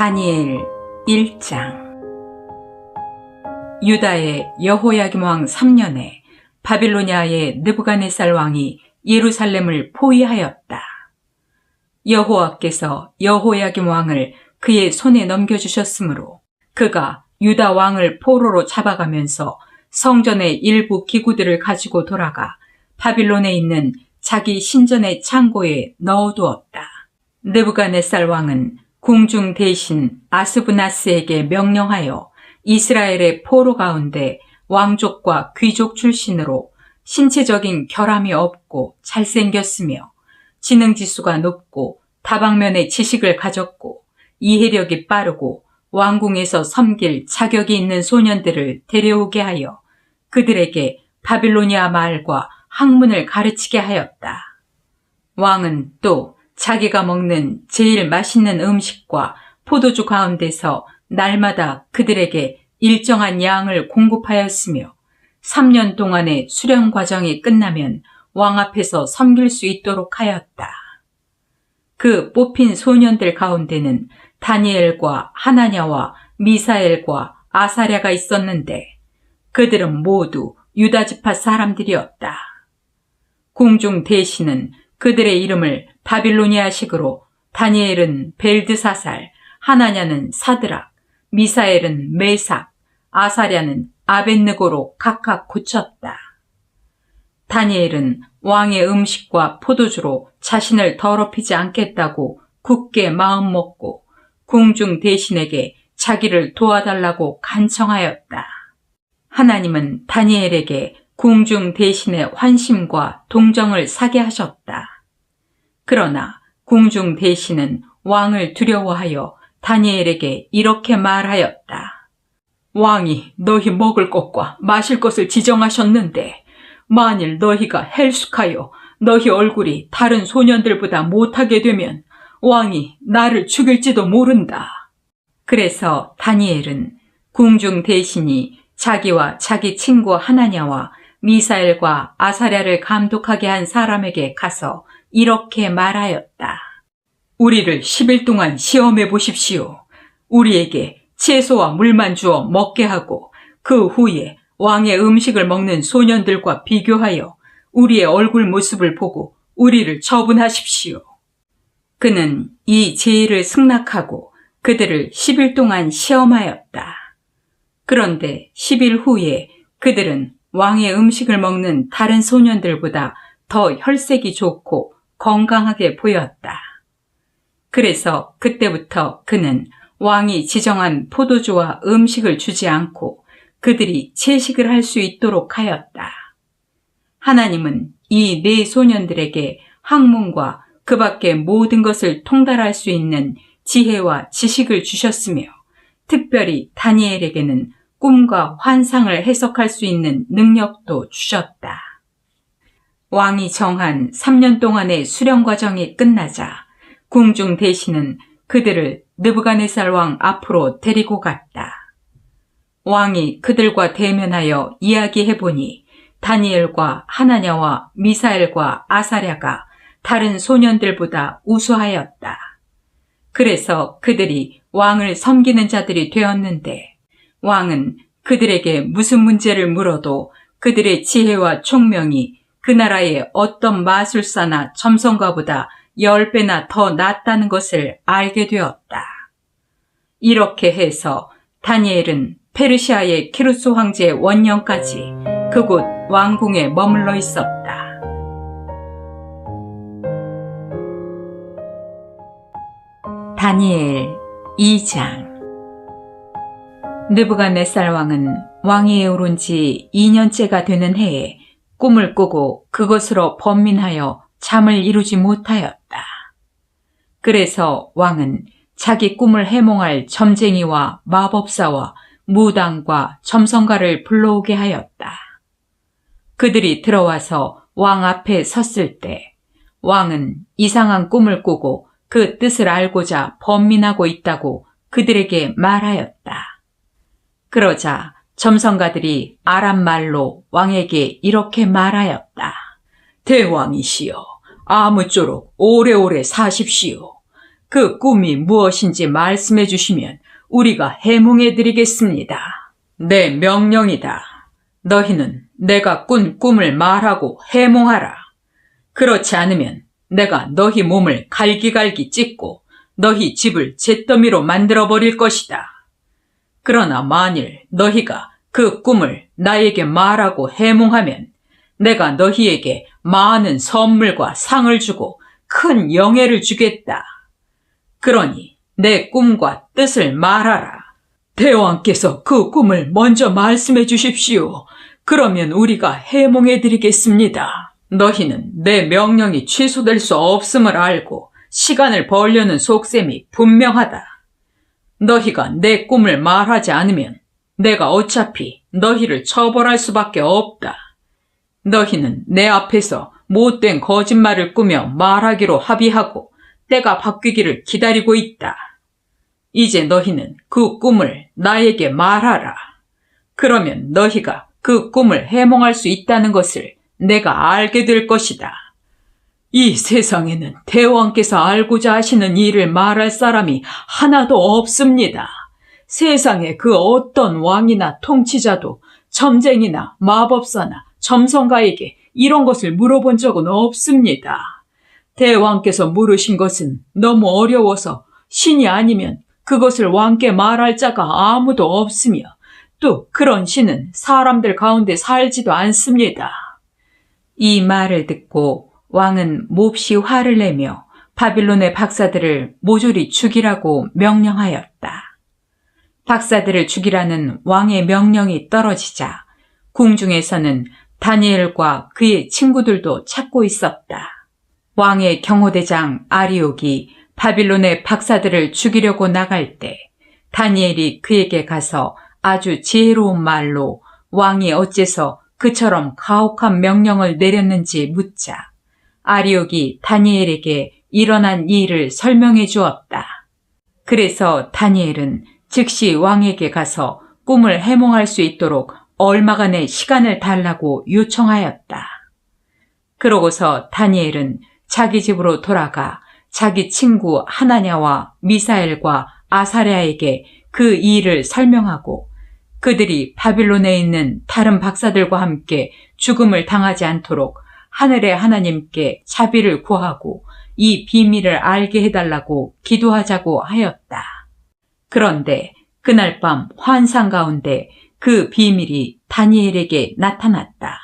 다니엘 1장. 유다의 여호야김 왕 3년에 바빌로니아의 느부갓네살 왕이 예루살렘을 포위하였다. 여호와께서 여호야김 왕을 그의 손에 넘겨주셨으므로 그가 유다 왕을 포로로 잡아가면서 성전의 일부 기구들을 가지고 돌아가 바빌론에 있는 자기 신전의 창고에 넣어두었다. 느부갓네살 왕은 궁중 대신 아스브나스에게 명령하여 이스라엘의 포로 가운데 왕족과 귀족 출신으로 신체적인 결함이 없고 잘생겼으며 지능지수가 높고 다방면의 지식을 가졌고 이해력이 빠르고 왕궁에서 섬길 자격이 있는 소년들을 데려오게 하여 그들에게 바빌로니아 말과 학문을 가르치게 하였다. 왕은 또 자기가 먹는 제일 맛있는 음식과 포도주 가운데서 날마다 그들에게 일정한 양을 공급하였으며 3년 동안의 수련 과정이 끝나면 왕 앞에서 섬길 수 있도록 하였다. 그 뽑힌 소년들 가운데는 다니엘과 하나냐와 미사엘과 아사랴가 있었는데 그들은 모두 유다 지파 사람들이었다. 궁중 대신은 그들의 이름을 바빌로니아식으로 다니엘은 벨드사살, 하나냐는 사드락, 미사엘은 메삭, 아사랴는 아벳느고로 각각 고쳤다. 다니엘은 왕의 음식과 포도주로 자신을 더럽히지 않겠다고 굳게 마음먹고 궁중 대신에게 자기를 도와달라고 간청하였다. 하나님은 다니엘에게 궁중 대신의 환심과 동정을 사게 하셨다. 그러나 궁중 대신은 왕을 두려워하여 다니엘에게 이렇게 말하였다. 왕이 너희 먹을 것과 마실 것을 지정하셨는데 만일 너희가 헬숙하여 너희 얼굴이 다른 소년들보다 못하게 되면 왕이 나를 죽일지도 모른다. 그래서 다니엘은 궁중 대신이 자기와 자기 친구 하나냐와 미사엘과 아사랴를 감독하게 한 사람에게 가서 이렇게 말하였다. 우리를 10일 동안 시험해 보십시오. 우리에게 채소와 물만 주어 먹게 하고 그 후에 왕의 음식을 먹는 소년들과 비교하여 우리의 얼굴 모습을 보고 우리를 처분하십시오. 그는 이 제의를 승낙하고 그들을 10일 동안 시험하였다. 그런데 10일 후에 그들은 왕의 음식을 먹는 다른 소년들보다 더 혈색이 좋고 건강하게 보였다. 그래서 그때부터 그는 왕이 지정한 포도주와 음식을 주지 않고 그들이 채식을 할 수 있도록 하였다. 하나님은 이 네 소년들에게 학문과 그 밖의 모든 것을 통달할 수 있는 지혜와 지식을 주셨으며 특별히 다니엘에게는 꿈과 환상을 해석할 수 있는 능력도 주셨다. 왕이 정한 3년 동안의 수련 과정이 끝나자 궁중 대신은 그들을 느부갓네살 왕 앞으로 데리고 갔다. 왕이 그들과 대면하여 이야기해보니 다니엘과 하나냐와 미사엘과 아사랴가 다른 소년들보다 우수하였다. 그래서 그들이 왕을 섬기는 자들이 되었는데 왕은 그들에게 무슨 문제를 물어도 그들의 지혜와 총명이 그 나라의 어떤 마술사나 점성가보다 10배나 더 낫다는 것을 알게 되었다. 이렇게 해서 다니엘은 페르시아의 키루스 황제의 원년까지 그곳 왕궁에 머물러 있었다. 다니엘 2장. 느부갓네살 왕은 왕위에 오른 지 2년째가 되는 해에 꿈을 꾸고 그것으로 번민하여 잠을 이루지 못하였다. 그래서 왕은 자기 꿈을 해몽할 점쟁이와 마법사와 무당과 점성가를 불러오게 하였다. 그들이 들어와서 왕 앞에 섰을 때 왕은 이상한 꿈을 꾸고 그 뜻을 알고자 번민하고 있다고 그들에게 말하였다. 그러자 점성가들이 아람 말로 왕에게 이렇게 말하였다. 대왕이시여, 아무쪼록 오래오래 사십시오. 그 꿈이 무엇인지 말씀해 주시면 우리가 해몽해 드리겠습니다. 내 명령이다. 너희는 내가 꾼 꿈을 말하고 해몽하라. 그렇지 않으면 내가 너희 몸을 갈기갈기 찢고 너희 집을 잿더미로 만들어버릴 것이다. 그러나 만일 너희가 그 꿈을 나에게 말하고 해몽하면 내가 너희에게 많은 선물과 상을 주고 큰 영예를 주겠다. 그러니 내 꿈과 뜻을 말하라. 대왕께서 그 꿈을 먼저 말씀해 주십시오. 그러면 우리가 해몽해 드리겠습니다. 너희는 내 명령이 취소될 수 없음을 알고 시간을 벌려는 속셈이 분명하다. 너희가 내 꿈을 말하지 않으면 내가 어차피 너희를 처벌할 수밖에 없다. 너희는 내 앞에서 못된 거짓말을 꾸며 말하기로 합의하고 때가 바뀌기를 기다리고 있다. 이제 너희는 그 꿈을 나에게 말하라. 그러면 너희가 그 꿈을 해몽할 수 있다는 것을 내가 알게 될 것이다. 이 세상에는 대왕께서 알고자 하시는 일을 말할 사람이 하나도 없습니다. 세상에 그 어떤 왕이나 통치자도 점쟁이나 마법사나 점성가에게 이런 것을 물어본 적은 없습니다. 대왕께서 물으신 것은 너무 어려워서 신이 아니면 그것을 왕께 말할 자가 아무도 없으며 또 그런 신은 사람들 가운데 살지도 않습니다. 이 말을 듣고 왕은 몹시 화를 내며 바빌론의 박사들을 모조리 죽이라고 명령하였다. 박사들을 죽이라는 왕의 명령이 떨어지자 궁중에서는 다니엘과 그의 친구들도 찾고 있었다. 왕의 경호대장 아리옥이 바빌론의 박사들을 죽이려고 나갈 때 다니엘이 그에게 가서 아주 지혜로운 말로 왕이 어째서 그처럼 가혹한 명령을 내렸는지 묻자 아리옥이 다니엘에게 일어난 일을 설명해 주었다. 그래서 다니엘은 즉시 왕에게 가서 꿈을 해몽할 수 있도록 얼마간의 시간을 달라고 요청하였다. 그러고서 다니엘은 자기 집으로 돌아가 자기 친구 하나냐와 미사엘과 아사랴에게 그 일을 설명하고 그들이 바빌론에 있는 다른 박사들과 함께 죽음을 당하지 않도록 하늘의 하나님께 자비를 구하고 이 비밀을 알게 해달라고 기도하자고 하였다. 그런데 그날 밤 환상 가운데 그 비밀이 다니엘에게 나타났다.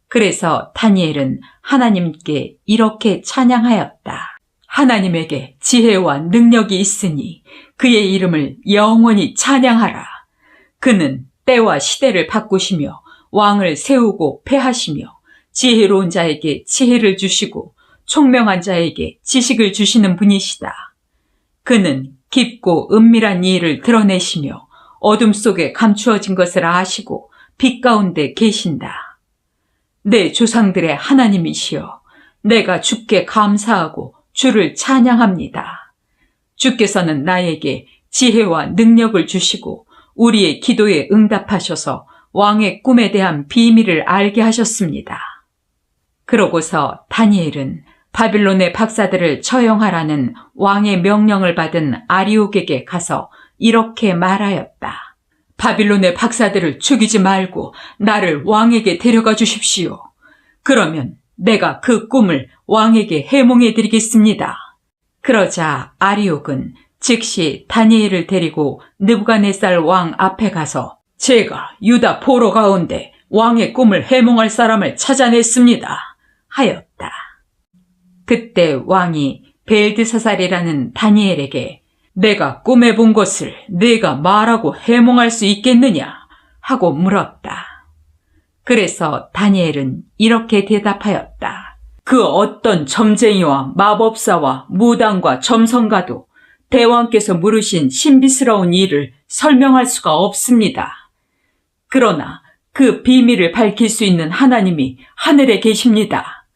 그래서 다니엘은 하나님께 이렇게 찬양하였다. 하나님에게 지혜와 능력이 있으니 그의 이름을 영원히 찬양하라. 그는 때와 시대를 바꾸시며 왕을 세우고 패하시며 지혜로운 자에게 지혜를 주시고 총명한 자에게 지식을 주시는 분이시다. 그는 깊고 은밀한 일을 드러내시며 어둠 속에 감추어진 것을 아시고 빛 가운데 계신다. 내 조상들의 하나님이시여, 내가 주께 감사하고 주를 찬양합니다. 주께서는 나에게 지혜와 능력을 주시고 우리의 기도에 응답하셔서 왕의 꿈에 대한 비밀을 알게 하셨습니다. 그러고서 다니엘은 바빌론의 박사들을 처형하라는 왕의 명령을 받은 아리옥에게 가서 이렇게 말하였다. 바빌론의 박사들을 죽이지 말고 나를 왕에게 데려가 주십시오. 그러면 내가 그 꿈을 왕에게 해몽해 드리겠습니다. 그러자 아리옥은 즉시 다니엘을 데리고 느부갓네살 왕 앞에 가서 제가 유다 포로 가운데 왕의 꿈을 해몽할 사람을 찾아냈습니다. 하였다. 그때 왕이 벨드사살이라는 다니엘에게 내가 꿈에 본 것을 네가 말하고 해몽할 수 있겠느냐 하고 물었다. 그래서 다니엘은 이렇게 대답하였다. 그 어떤 점쟁이와 마법사와 무당과 점성가도 대왕께서 물으신 신비스러운 일을 설명할 수가 없습니다. 그러나 그 비밀을 밝힐 수 있는 하나님이 하늘에 계십니다.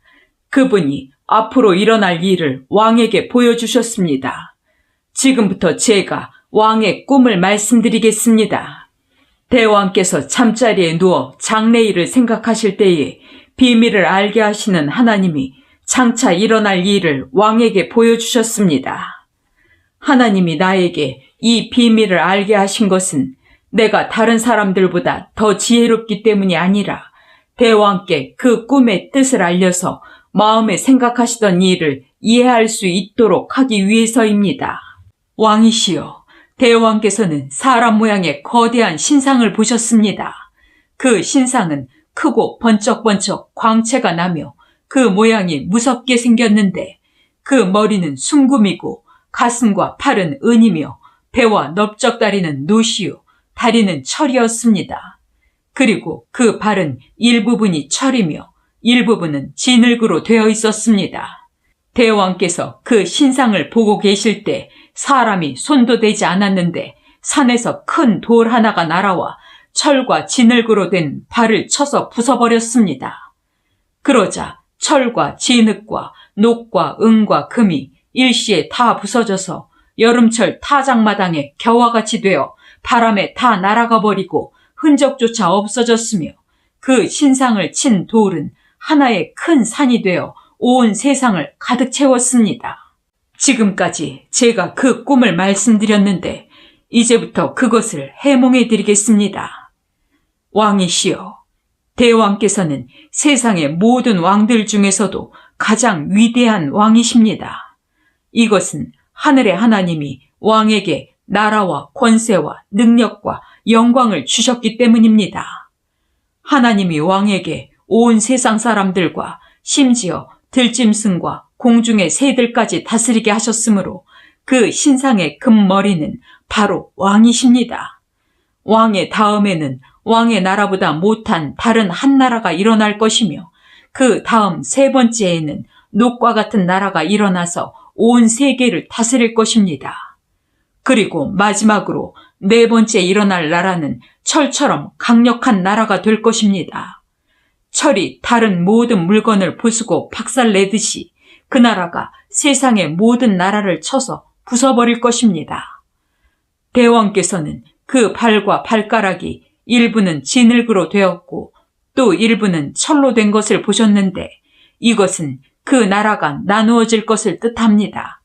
그분이 앞으로 일어날 일을 왕에게 보여주셨습니다. 지금부터 제가 왕의 꿈을 말씀드리겠습니다. 대왕께서 잠자리에 누워 장래일을 생각하실 때에 비밀을 알게 하시는 하나님이 장차 일어날 일을 왕에게 보여주셨습니다. 하나님이 나에게 이 비밀을 알게 하신 것은 내가 다른 사람들보다 더 지혜롭기 때문이 아니라 대왕께 그 꿈의 뜻을 알려서 마음에 생각하시던 일을 이해할 수 있도록 하기 위해서입니다. 왕이시여, 대왕께서는 사람 모양의 거대한 신상을 보셨습니다. 그 신상은 크고 번쩍번쩍 광채가 나며 그 모양이 무섭게 생겼는데 그 머리는 순금이고 가슴과 팔은 은이며 배와 넓적다리는 노시요 다리는 철이었습니다. 그리고 그 발은 일부분이 철이며 일부분은 진흙으로 되어 있었습니다. 대왕께서 그 신상을 보고 계실 때 사람이 손도 대지 않았는데 산에서 큰 돌 하나가 날아와 철과 진흙으로 된 발을 쳐서 부숴버렸습니다. 그러자 철과 진흙과 녹과 은과 금이 일시에 다 부서져서 여름철 타작마당에 겨와 같이 되어 바람에 다 날아가 버리고 흔적조차 없어졌으며 그 신상을 친 돌은 하나의 큰 산이 되어 온 세상을 가득 채웠습니다. 지금까지 제가 그 꿈을 말씀드렸는데 이제부터 그것을 해몽해 드리겠습니다. 왕이시여, 대왕께서는 세상의 모든 왕들 중에서도 가장 위대한 왕이십니다. 이것은 하늘의 하나님이 왕에게 나라와 권세와 능력과 영광을 주셨기 때문입니다. 하나님이 왕에게 온 세상 사람들과 심지어 들짐승과 공중의 새들까지 다스리게 하셨으므로 그 신상의 금머리는 바로 왕이십니다. 왕의 다음에는 왕의 나라보다 못한 다른 한 나라가 일어날 것이며 그 다음 세 번째에는 녹과 같은 나라가 일어나서 온 세계를 다스릴 것입니다. 그리고 마지막으로 네 번째 일어날 나라는 철처럼 강력한 나라가 될 것입니다. 철이 다른 모든 물건을 부수고 박살내듯이 그 나라가 세상의 모든 나라를 쳐서 부숴버릴 것입니다. 대왕께서는 그 발과 발가락이 일부는 진흙으로 되었고 또 일부는 철로 된 것을 보셨는데 이것은 그 나라가 나누어질 것을 뜻합니다.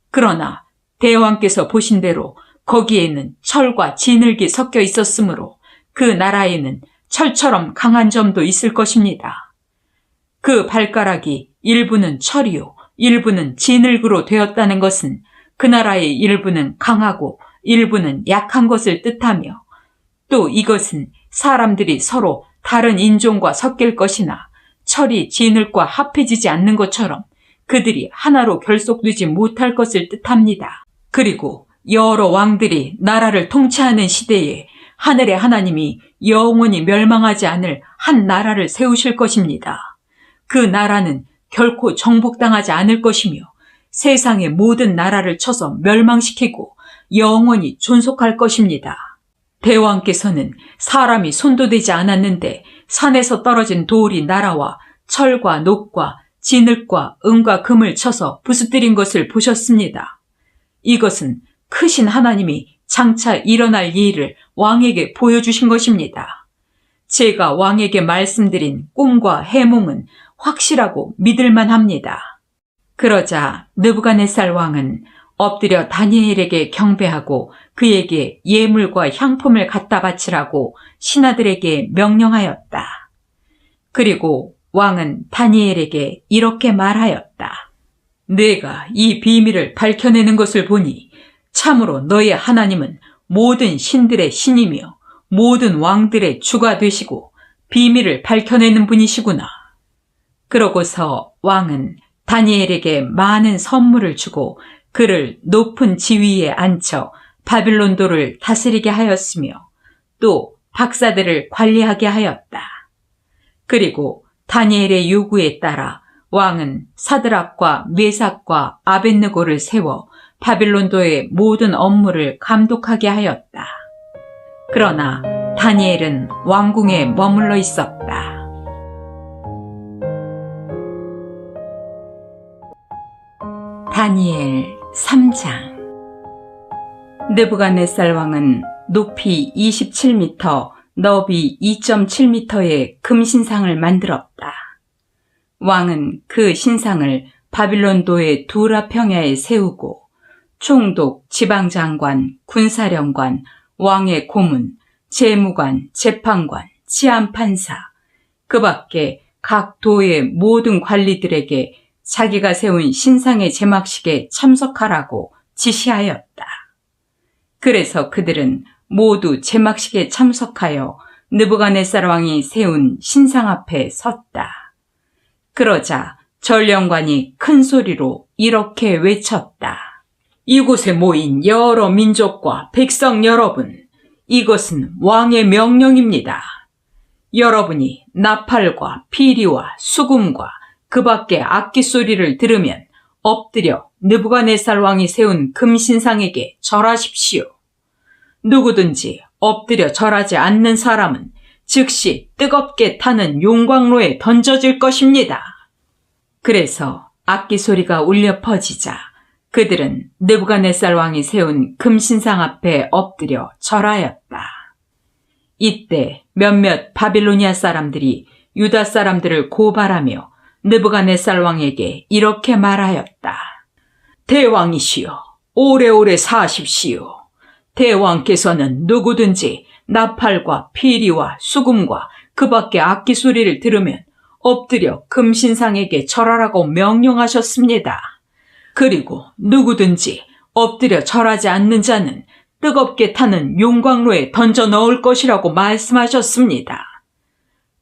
그러나 대왕께서 보신 대로 거기에는 철과 진흙이 섞여 있었으므로 그 나라에는 철처럼 강한 점도 있을 것입니다. 그 발가락이 일부는 철이요 일부는 진흙으로 되었다는 것은 그 나라의 일부는 강하고 일부는 약한 것을 뜻하며 또 이것은 사람들이 서로 다른 인종과 섞일 것이나 철이 진흙과 합해지지 않는 것처럼 그들이 하나로 결속되지 못할 것을 뜻합니다. 그리고 여러 왕들이 나라를 통치하는 시대에 하늘의 하나님이 영원히 멸망하지 않을 한 나라를 세우실 것입니다. 그 나라는 결코 정복당하지 않을 것이며 세상의 모든 나라를 쳐서 멸망시키고 영원히 존속할 것입니다. 대왕께서는 사람이 손도 대지 않았는데 산에서 떨어진 돌이 날아와 철과 녹과 진흙과 은과 금을 쳐서 부수뜨린 것을 보셨습니다. 이것은 크신 하나님이 장차 일어날 일을 왕에게 보여주신 것입니다. 제가 왕에게 말씀드린 꿈과 해몽은 확실하고 믿을만 합니다. 그러자 느부갓네살 왕은 엎드려 다니엘에게 경배하고 그에게 예물과 향품을 갖다 바치라고 신하들에게 명령하였다. 그리고 왕은 다니엘에게 이렇게 말하였다. 내가 이 비밀을 밝혀내는 것을 보니 참으로 너의 하나님은 모든 신들의 신이며 모든 왕들의 주가 되시고 비밀을 밝혀내는 분이시구나. 그러고서 왕은 다니엘에게 많은 선물을 주고 그를 높은 지위에 앉혀 바빌론도를 다스리게 하였으며 또 박사들을 관리하게 하였다. 그리고 다니엘의 요구에 따라 왕은 사드락과 메삭과 아벳느고를 세워 바빌론도의 모든 업무를 감독하게 하였다. 그러나 다니엘은 왕궁에 머물러 있었다. 다니엘 3장. 느부갓네살 왕은 높이 27m, 너비 2.7m의 금신상을 만들었다. 왕은 그 신상을 바빌론도의 두라 평야에 세우고 총독, 지방장관, 군사령관, 왕의 고문, 재무관, 재판관, 치안판사, 그 밖에 각 도의 모든 관리들에게 자기가 세운 신상의 제막식에 참석하라고 지시하였다. 그래서 그들은 모두 제막식에 참석하여 느부갓네살 왕이 세운 신상 앞에 섰다. 그러자 전령관이 큰 소리로 이렇게 외쳤다. 이곳에 모인 여러 민족과 백성 여러분, 이것은 왕의 명령입니다. 여러분이 나팔과 피리와 수금과 그 밖의 악기 소리를 들으면 엎드려 느부갓네살 왕이 세운 금신상에게 절하십시오. 누구든지 엎드려 절하지 않는 사람은 즉시 뜨겁게 타는 용광로에 던져질 것입니다. 그래서 악기 소리가 울려 퍼지자 그들은 느부갓네살 왕이 세운 금신상 앞에 엎드려 절하였다. 이때 몇몇 바빌로니아 사람들이 유다 사람들을 고발하며 느부갓네살 왕에게 이렇게 말하였다. 대왕이시여, 오래오래 사십시오. 대왕께서는 누구든지 나팔과 피리와 수금과 그 밖의 악기 소리를 들으면 엎드려 금신상에게 절하라고 명령하셨습니다. 그리고 누구든지 엎드려 절하지 않는 자는 뜨겁게 타는 용광로에 던져 넣을 것이라고 말씀하셨습니다.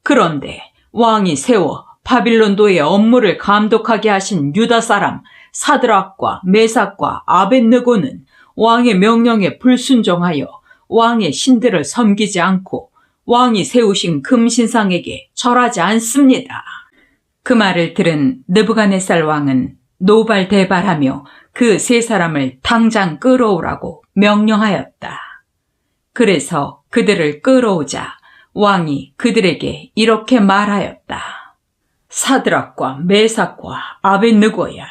그런데 왕이 세워 바빌론도의 업무를 감독하게 하신 유다 사람 사드락과 메삭과 아벳느고는 왕의 명령에 불순종하여 왕의 신들을 섬기지 않고 왕이 세우신 금신상에게 절하지 않습니다. 그 말을 들은 느부갓네살 왕은 노발대발하며 그 세 사람을 당장 끌어오라고 명령하였다. 그래서 그들을 끌어오자 왕이 그들에게 이렇게 말하였다. 사드락과 메삭과 아벳느고야,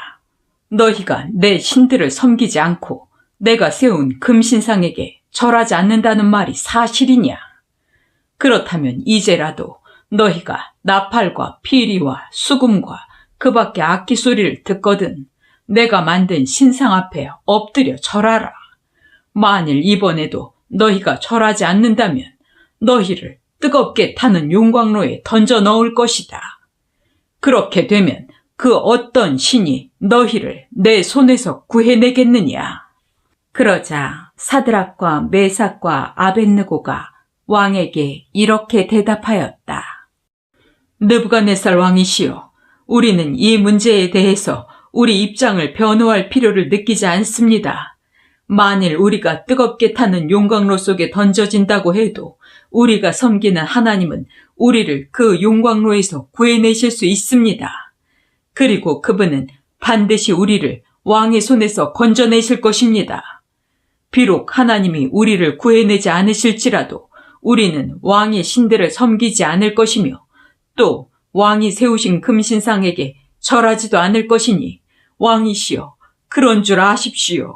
너희가 내 신들을 섬기지 않고 내가 세운 금신상에게 절하지 않는다는 말이 사실이냐? 그렇다면 이제라도 너희가 나팔과 피리와 수금과 그 밖의 악기 소리를 듣거든 내가 만든 신상 앞에 엎드려 절하라. 만일 이번에도 너희가 절하지 않는다면 너희를 뜨겁게 타는 용광로에 던져 넣을 것이다. 그렇게 되면 그 어떤 신이 너희를 내 손에서 구해내겠느냐? 그러자 사드락과 메삭과 아벳느고가 왕에게 이렇게 대답하였다. 느부갓네살 왕이시여, 우리는 이 문제에 대해서 우리 입장을 변호할 필요를 느끼지 않습니다. 만일 우리가 뜨겁게 타는 용광로 속에 던져진다고 해도 우리가 섬기는 하나님은 우리를 그 용광로에서 구해내실 수 있습니다. 그리고 그분은 반드시 우리를 왕의 손에서 건져내실 것입니다. 비록 하나님이 우리를 구해내지 않으실지라도 우리는 왕의 신들을 섬기지 않을 것이며 또 왕이 세우신 금신상에게 절하지도 않을 것이니 왕이시여, 그런 줄 아십시오.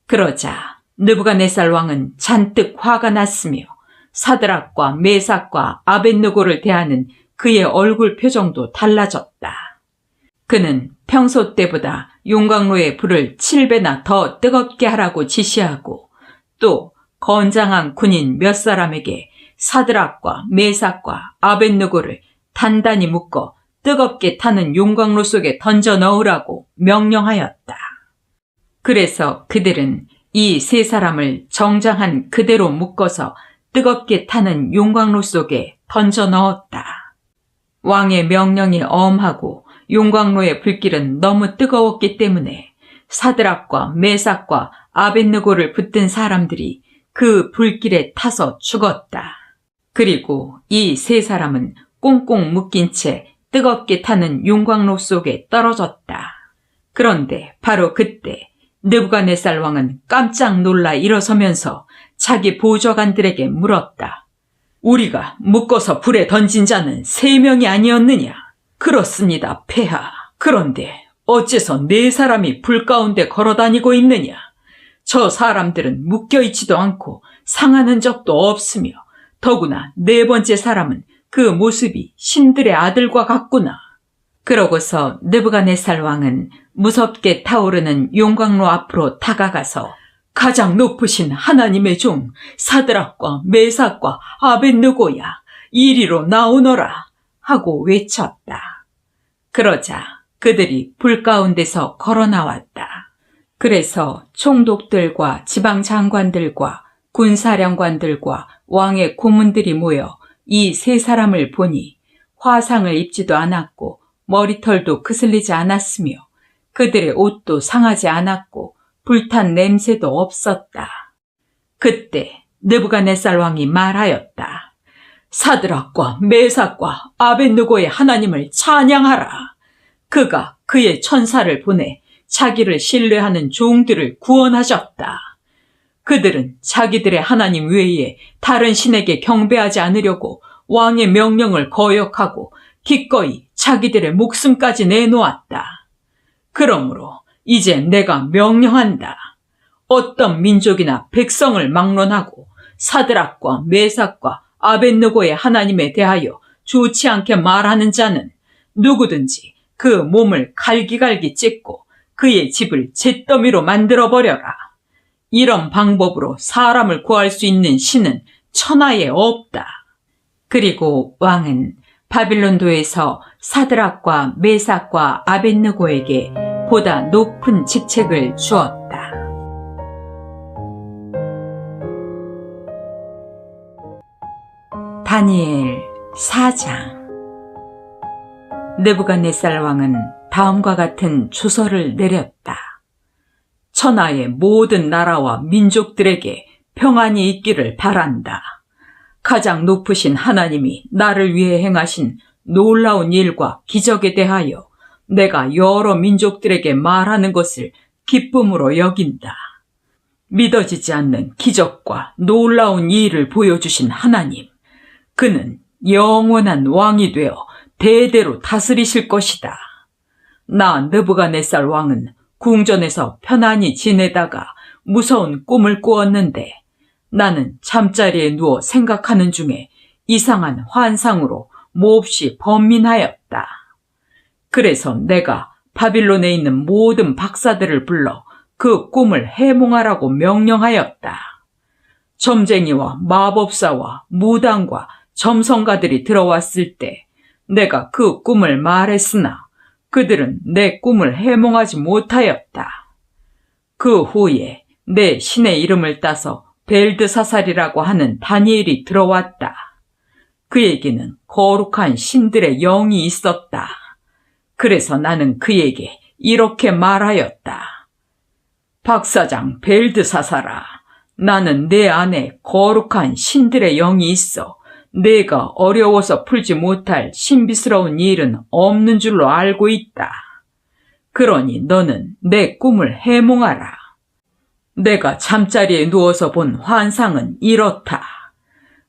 그러자 느부갓네살 왕은 잔뜩 화가 났으며 사드락과 메삭과 아벳느고를 대하는 그의 얼굴 표정도 달라졌다. 그는 평소 때보다 용광로의 불을 7배나 더 뜨겁게 하라고 지시하고 또 건장한 군인 몇 사람에게 사드락과 메삭과 아벳느고를 단단히 묶어 뜨겁게 타는 용광로 속에 던져 넣으라고 명령하였다. 그래서 그들은 이 세 사람을 정장한 그대로 묶어서 뜨겁게 타는 용광로 속에 던져 넣었다. 왕의 명령이 엄하고 용광로의 불길은 너무 뜨거웠기 때문에 사드락과 메삭과 아벳느고를 붙든 사람들이 그 불길에 타서 죽었다. 그리고 이 세 사람은 꽁꽁 묶인 채 뜨겁게 타는 용광로 속에 떨어졌다. 그런데 바로 그때 느부갓네살 왕은 깜짝 놀라 일어서면서 자기 보좌관들에게 물었다. 우리가 묶어서 불에 던진 자는 3명이 아니었느냐? 그렇습니다, 폐하. 그런데 어째서 4사람이 불 가운데 걸어다니고 있느냐? 저 사람들은 묶여있지도 않고 상하는 적도 없으며 더구나 4번째 사람은 그 모습이 신들의 아들과 같구나. 그러고서 느부갓네살 왕은 무섭게 타오르는 용광로 앞으로 다가가서 가장 높으신 하나님의 종 사드락과 메삭과 아벳느고야 이리로 나오너라 하고 외쳤다. 그러자 그들이 불 가운데서 걸어 나왔다. 그래서 총독들과 지방장관들과 군사령관들과 왕의 고문들이 모여 이 세 사람을 보니 화상을 입지도 않았고 머리털도 그슬리지 않았으며 그들의 옷도 상하지 않았고 불탄 냄새도 없었다. 그때 느부갓네살 왕이 말하였다. 사드락과 메삭과 아벳느고의 하나님을 찬양하라. 그가 그의 천사를 보내 자기를 신뢰하는 종들을 구원하셨다. 그들은 자기들의 하나님 외에 다른 신에게 경배하지 않으려고 왕의 명령을 거역하고 기꺼이 자기들의 목숨까지 내놓았다. 그러므로 이제 내가 명령한다. 어떤 민족이나 백성을 막론하고 사드락과 메삭과 아벳느고의 하나님에 대하여 좋지 않게 말하는 자는 누구든지 그 몸을 갈기갈기 찢고 그의 집을 잿더미로 만들어버려라. 이런 방법으로 사람을 구할 수 있는 신은 천하에 없다. 그리고 왕은 바빌론도에서 사드락과 메삭과 아벳느고에게 보다 높은 직책을 주었다. 다니엘 4장. 느부갓네살 왕은 다음과 같은 조서를 내렸다. 천하의 모든 나라와 민족들에게 평안이 있기를 바란다. 가장 높으신 하나님이 나를 위해 행하신 놀라운 일과 기적에 대하여 내가 여러 민족들에게 말하는 것을 기쁨으로 여긴다. 믿어지지 않는 기적과 놀라운 이 일을 보여주신 하나님, 그는 영원한 왕이 되어 대대로 다스리실 것이다. 나 느부갓네살 왕은 궁전에서 편안히 지내다가 무서운 꿈을 꾸었는데 나는 잠자리에 누워 생각하는 중에 이상한 환상으로 몹시 번민하였다. 그래서 내가 바빌론에 있는 모든 박사들을 불러 그 꿈을 해몽하라고 명령하였다. 점쟁이와 마법사와 무당과 점성가들이 들어왔을 때 내가 그 꿈을 말했으나 그들은 내 꿈을 해몽하지 못하였다. 그 후에 내 신의 이름을 따서 벨드사살이라고 하는 다니엘이 들어왔다. 그에게는 거룩한 신들의 영이 있었다. 그래서 나는 그에게 이렇게 말하였다. 박사장 벨드사살아, 나는 내 안에 거룩한 신들의 영이 있어 내가 어려워서 풀지 못할 신비스러운 일은 없는 줄로 알고 있다. 그러니 너는 내 꿈을 해몽하라. 내가 잠자리에 누워서 본 환상은 이렇다.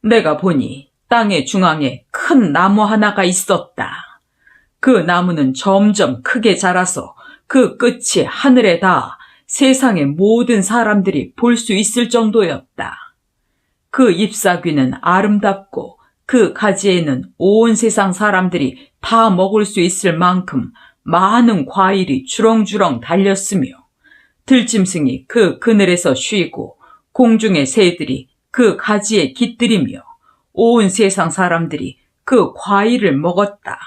내가 보니 땅의 중앙에 큰 나무 하나가 있었다. 그 나무는 점점 크게 자라서 그 끝이 하늘에 닿아 세상의 모든 사람들이 볼 수 있을 정도였다. 그 잎사귀는 아름답고 그 가지에는 온 세상 사람들이 다 먹을 수 있을 만큼 많은 과일이 주렁주렁 달렸으며 들짐승이 그 그늘에서 쉬고 공중의 새들이 그 가지에 깃들이며 온 세상 사람들이 그 과일을 먹었다.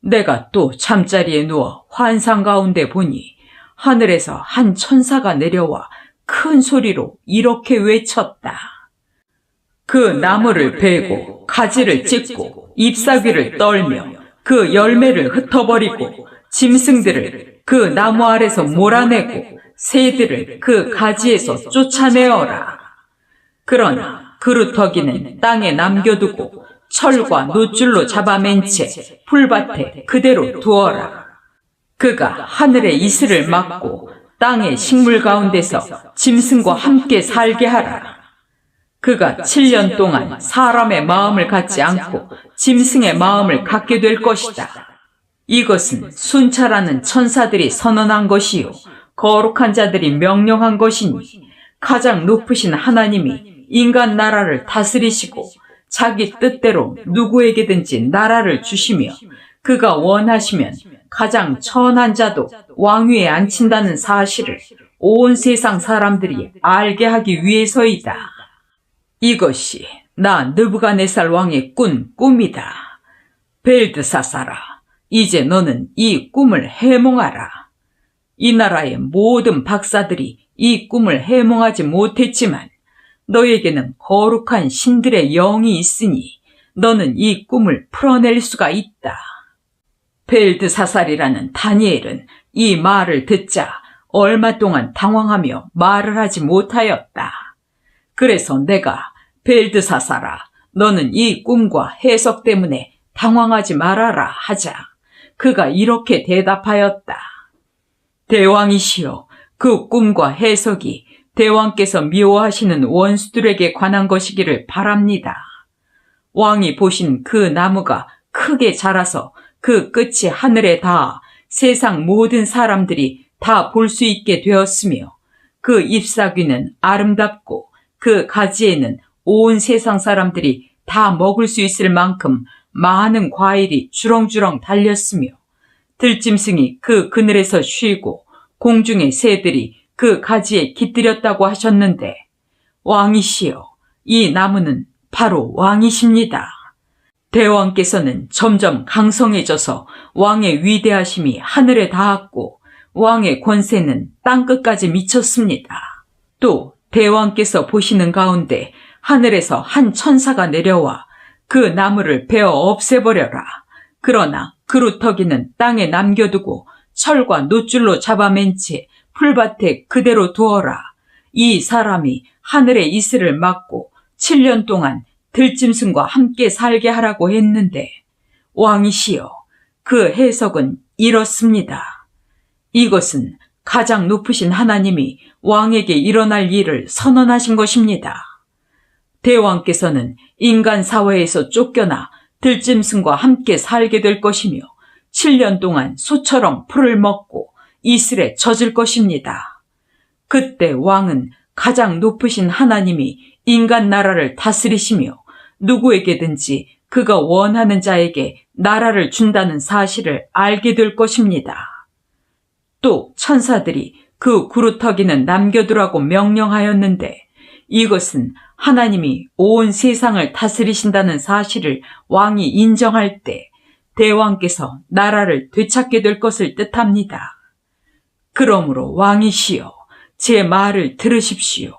내가 또 잠자리에 누워 환상 가운데 보니 하늘에서 한 천사가 내려와 큰 소리로 이렇게 외쳤다. 그 나무를 베고 가지를 찢고 잎사귀를 떨며 그 열매를 흩어버리고 짐승들을 그 나무 아래서 몰아내고 새들을 그 가지에서 쫓아내어라. 그러나 그루터기는 땅에 남겨두고 철과 놋줄로 잡아맨 채 풀밭에 그대로 두어라. 그가 하늘의 이슬을 막고 땅의 식물 가운데서 짐승과 함께 살게 하라. 그가 7년 동안 사람의 마음을 갖지 않고 짐승의 마음을 갖게 될 것이다. 이것은 순찰하는 천사들이 선언한 것이요 거룩한 자들이 명령한 것이니 가장 높으신 하나님이 인간 나라를 다스리시고 자기 뜻대로 누구에게든지 나라를 주시며 그가 원하시면 가장 천한 자도 왕위에 앉힌다는 사실을 온 세상 사람들이 알게 하기 위해서이다. 이것이 나 느부갓네살 왕의 꾼 꿈이다. 벨드사사라, 이제 너는 이 꿈을 해몽하라. 이 나라의 모든 박사들이 이 꿈을 해몽하지 못했지만 너에게는 거룩한 신들의 영이 있으니 너는 이 꿈을 풀어낼 수가 있다. 벨드사살이라는 다니엘은 이 말을 듣자 얼마 동안 당황하며 말을 하지 못하였다. 그래서 내가 벨드사살아, 너는 이 꿈과 해석 때문에 당황하지 말아라 하자 그가 이렇게 대답하였다. 대왕이시여, 그 꿈과 해석이 대왕께서 미워하시는 원수들에게 관한 것이기를 바랍니다. 왕이 보신 그 나무가 크게 자라서 그 끝이 하늘에 닿아 세상 모든 사람들이 다 볼 수 있게 되었으며 그 잎사귀는 아름답고 그 가지에는 온 세상 사람들이 다 먹을 수 있을 만큼 많은 과일이 주렁주렁 달렸으며 들짐승이 그 그늘에서 쉬고 공중의 새들이 그 가지에 깃들였다고 하셨는데 왕이시여, 이 나무는 바로 왕이십니다. 대왕께서는 점점 강성해져서 왕의 위대하심이 하늘에 닿았고 왕의 권세는 땅끝까지 미쳤습니다. 또 대왕께서 보시는 가운데 하늘에서 한 천사가 내려와 그 나무를 베어 없애버려라. 그러나 그루터기는 땅에 남겨두고 철과 노줄로 잡아맨 채 풀밭에 그대로 두어라. 이 사람이 하늘의 이슬을 막고 7년 동안 들짐승과 함께 살게 하라고 했는데 왕이시여, 그 해석은 이렇습니다. 이것은 가장 높으신 하나님이 왕에게 일어날 일을 선언하신 것입니다. 대왕께서는 인간 사회에서 쫓겨나 들짐승과 함께 살게 될 것이며 7년 동안 소처럼 풀을 먹고 이슬에 젖을 것입니다. 그때 왕은 가장 높으신 하나님이 인간 나라를 다스리시며 누구에게든지 그가 원하는 자에게 나라를 준다는 사실을 알게 될 것입니다. 또 천사들이 그 구루터기는 남겨두라고 명령하였는데 이것은 하나님이 온 세상을 다스리신다는 사실을 왕이 인정할 때 대왕께서 나라를 되찾게 될 것을 뜻합니다. 그러므로 왕이시여, 제 말을 들으십시오.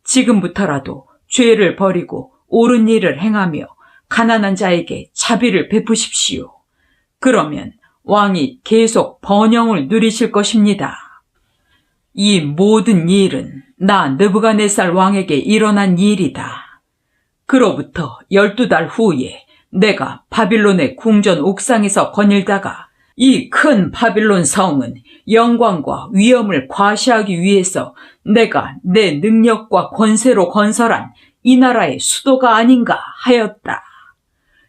지금부터라도 죄를 버리고 옳은 일을 행하며 가난한 자에게 자비를 베푸십시오. 그러면 왕이 계속 번영을 누리실 것입니다. 이 모든 일은 나 느부갓네살 왕에게 일어난 일이다. 그로부터 12달 후에 내가 바빌론의 궁전 옥상에서 거닐다가 이 큰 바빌론 성은 영광과 위엄을 과시하기 위해서 내가 내 능력과 권세로 건설한 이 나라의 수도가 아닌가 하였다.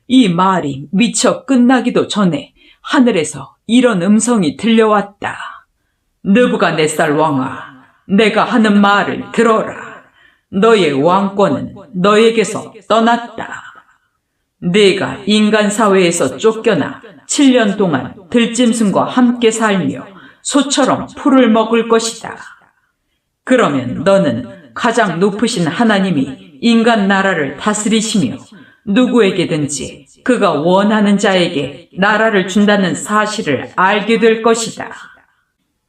이 말이 미처 끝나기도 전에 하늘에서 이런 음성이 들려왔다. 느부갓네살 왕아, 내가 하는 말을 들어라. 너의 왕권은 너에게서 떠났다. 네가 인간 사회에서 쫓겨나 7년 동안 들짐승과 함께 살며 소처럼 풀을 먹을 것이다. 그러면 너는 가장 높으신 하나님이 인간 나라를 다스리시며 누구에게든지 그가 원하는 자에게 나라를 준다는 사실을 알게 될 것이다.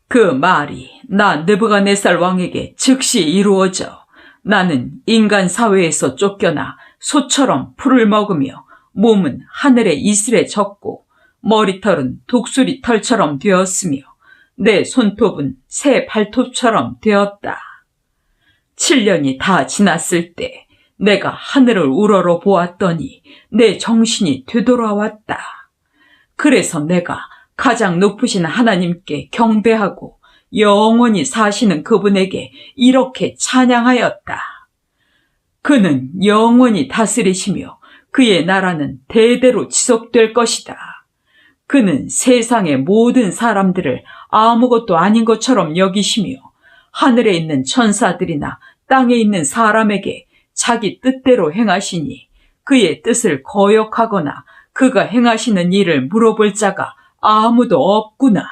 그 말이 나 느부갓네살 왕에게 즉시 이루어져 나는 인간 사회에서 쫓겨나 소처럼 풀을 먹으며 몸은 하늘의 이슬에 젖고 머리털은 독수리 털처럼 되었으며 내 손톱은 새 발톱처럼 되었다. 7년이 다 지났을 때 내가 하늘을 우러러 보았더니 내 정신이 되돌아왔다. 그래서 내가 가장 높으신 하나님께 경배하고 영원히 사시는 그분에게 이렇게 찬양하였다. 그는 영원히 다스리시며 그의 나라는 대대로 지속될 것이다. 그는 세상의 모든 사람들을 아무것도 아닌 것처럼 여기시며 하늘에 있는 천사들이나 땅에 있는 사람에게 자기 뜻대로 행하시니 그의 뜻을 거역하거나 그가 행하시는 일을 물어볼 자가 아무도 없구나.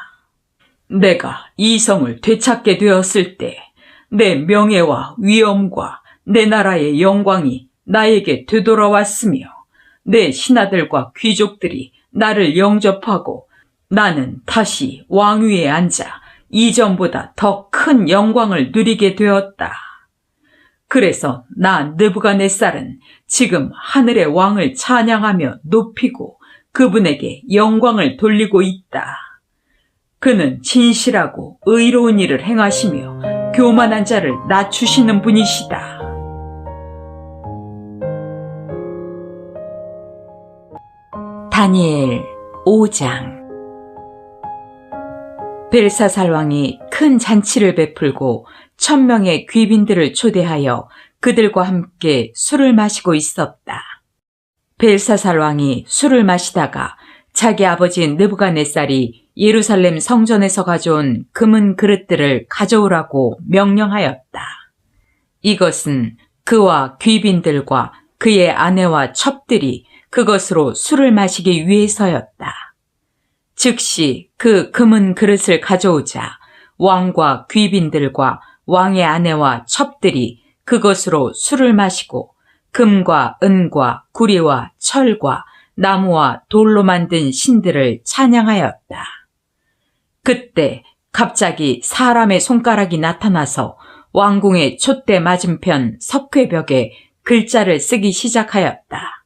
내가 이 성을 되찾게 되었을 때 내 명예와 위엄과 내 나라의 영광이 나에게 되돌아왔으며 내 신하들과 귀족들이 나를 영접하고 나는 다시 왕위에 앉아 이전보다 더 큰 영광을 누리게 되었다. 그래서 나 느부갓네살은 지금 하늘의 왕을 찬양하며 높이고 그분에게 영광을 돌리고 있다. 그는 진실하고 의로운 일을 행하시며 교만한 자를 낮추시는 분이시다. 다니엘 5장. 벨사살 왕이 큰 잔치를 베풀고 1000명의 귀빈들을 초대하여 그들과 함께 술을 마시고 있었다. 벨사살 왕이 술을 마시다가 자기 아버지 느부갓네살이 예루살렘 성전에서 가져온 금은 그릇들을 가져오라고 명령하였다. 이것은 그와 귀빈들과 그의 아내와 첩들이 그것으로 술을 마시기 위해서였다. 즉시 그 금은 그릇을 가져오자 왕과 귀빈들과 왕의 아내와 첩들이 그것으로 술을 마시고 금과 은과 구리와 철과 나무와 돌로 만든 신들을 찬양하였다. 그때 갑자기 사람의 손가락이 나타나서 왕궁의 촛대 맞은편 석회벽에 글자를 쓰기 시작하였다.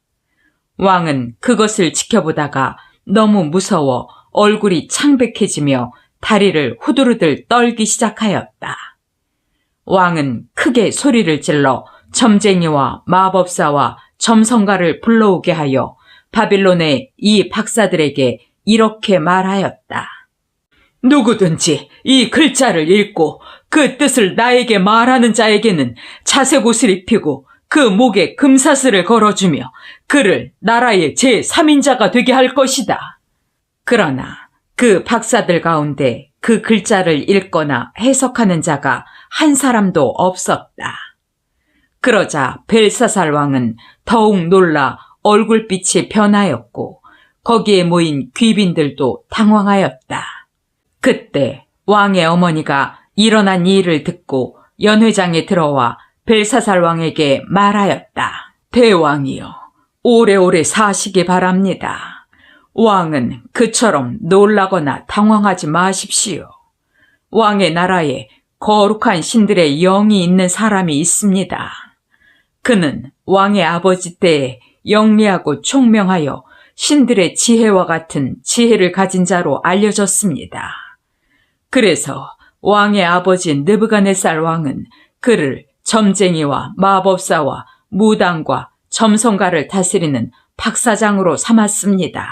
왕은 그것을 지켜보다가 너무 무서워 얼굴이 창백해지며 다리를 후두르들 떨기 시작하였다. 왕은 크게 소리를 질러 점쟁이와 마법사와 점성가를 불러오게 하여 바빌론의 이 박사들에게 이렇게 말하였다. 누구든지 이 글자를 읽고 그 뜻을 나에게 말하는 자에게는 자색 옷을 입히고 그 목에 금사슬을 걸어주며 그를 나라의 제3인자가 되게 할 것이다. 그러나 그 박사들 가운데 그 글자를 읽거나 해석하는 자가 한 사람도 없었다. 그러자 벨사살 왕은 더욱 놀라 얼굴빛이 변하였고 거기에 모인 귀빈들도 당황하였다. 그때 왕의 어머니가 일어난 이 일을 듣고 연회장에 들어와 벨사살 왕에게 말하였다. 대왕이여, 오래오래 사시기 바랍니다. 왕은 그처럼 놀라거나 당황하지 마십시오. 왕의 나라에 거룩한 신들의 영이 있는 사람이 있습니다. 그는 왕의 아버지 때에 영리하고 총명하여 신들의 지혜와 같은 지혜를 가진 자로 알려졌습니다. 그래서 왕의 아버지 느부갓네살 왕은 그를 점쟁이와 마법사와 무당과 점성가를 다스리는 박사장으로 삼았습니다.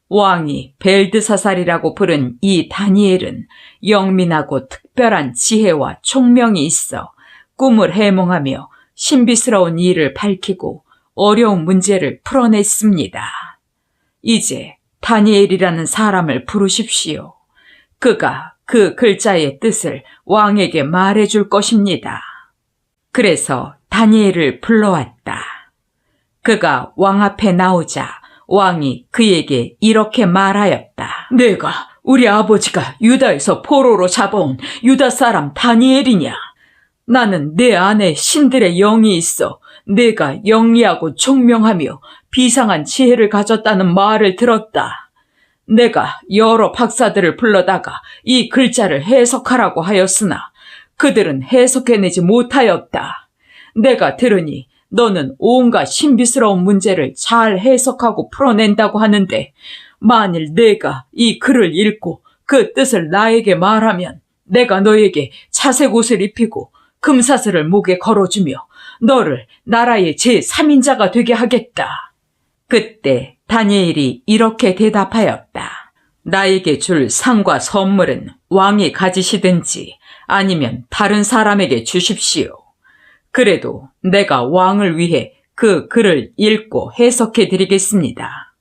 왕이 벨드사살이라고 부른 이 다니엘은 영민하고 특별한 지혜와 총명이 있어 꿈을 해몽하며 신비스러운 일을 밝히고 어려운 문제를 풀어냈습니다. 이제 다니엘이라는 사람을 부르십시오. 그가 그 글자의 뜻을 왕에게 말해줄 것입니다. 그래서 다니엘을 불러왔다. 그가 왕 앞에 나오자 왕이 그에게 이렇게 말하였다. 내가 우리 아버지가 유다에서 포로로 잡아온 유다 사람 다니엘이냐? 나는 내 안에 신들의 영이 있어 내가 영리하고 총명하며 비상한 지혜를 가졌다는 말을 들었다. 내가 여러 박사들을 불러다가 이 글자를 해석하라고 하였으나 그들은 해석해내지 못하였다. 내가 들으니 너는 온갖 신비스러운 문제를 잘 해석하고 풀어낸다고 하는데 만일 내가 이 글을 읽고 그 뜻을 나에게 말하면 내가 너에게 차색 옷을 입히고 금사슬을 목에 걸어주며 너를 나라의 제3인자가 되게 하겠다. 그때 다니엘이 이렇게 대답하였다. 나에게 줄 상과 선물은 왕이 가지시든지 아니면 다른 사람에게 주십시오. 그래도 내가 왕을 위해 그 글을 읽고 해석해 드리겠습니다.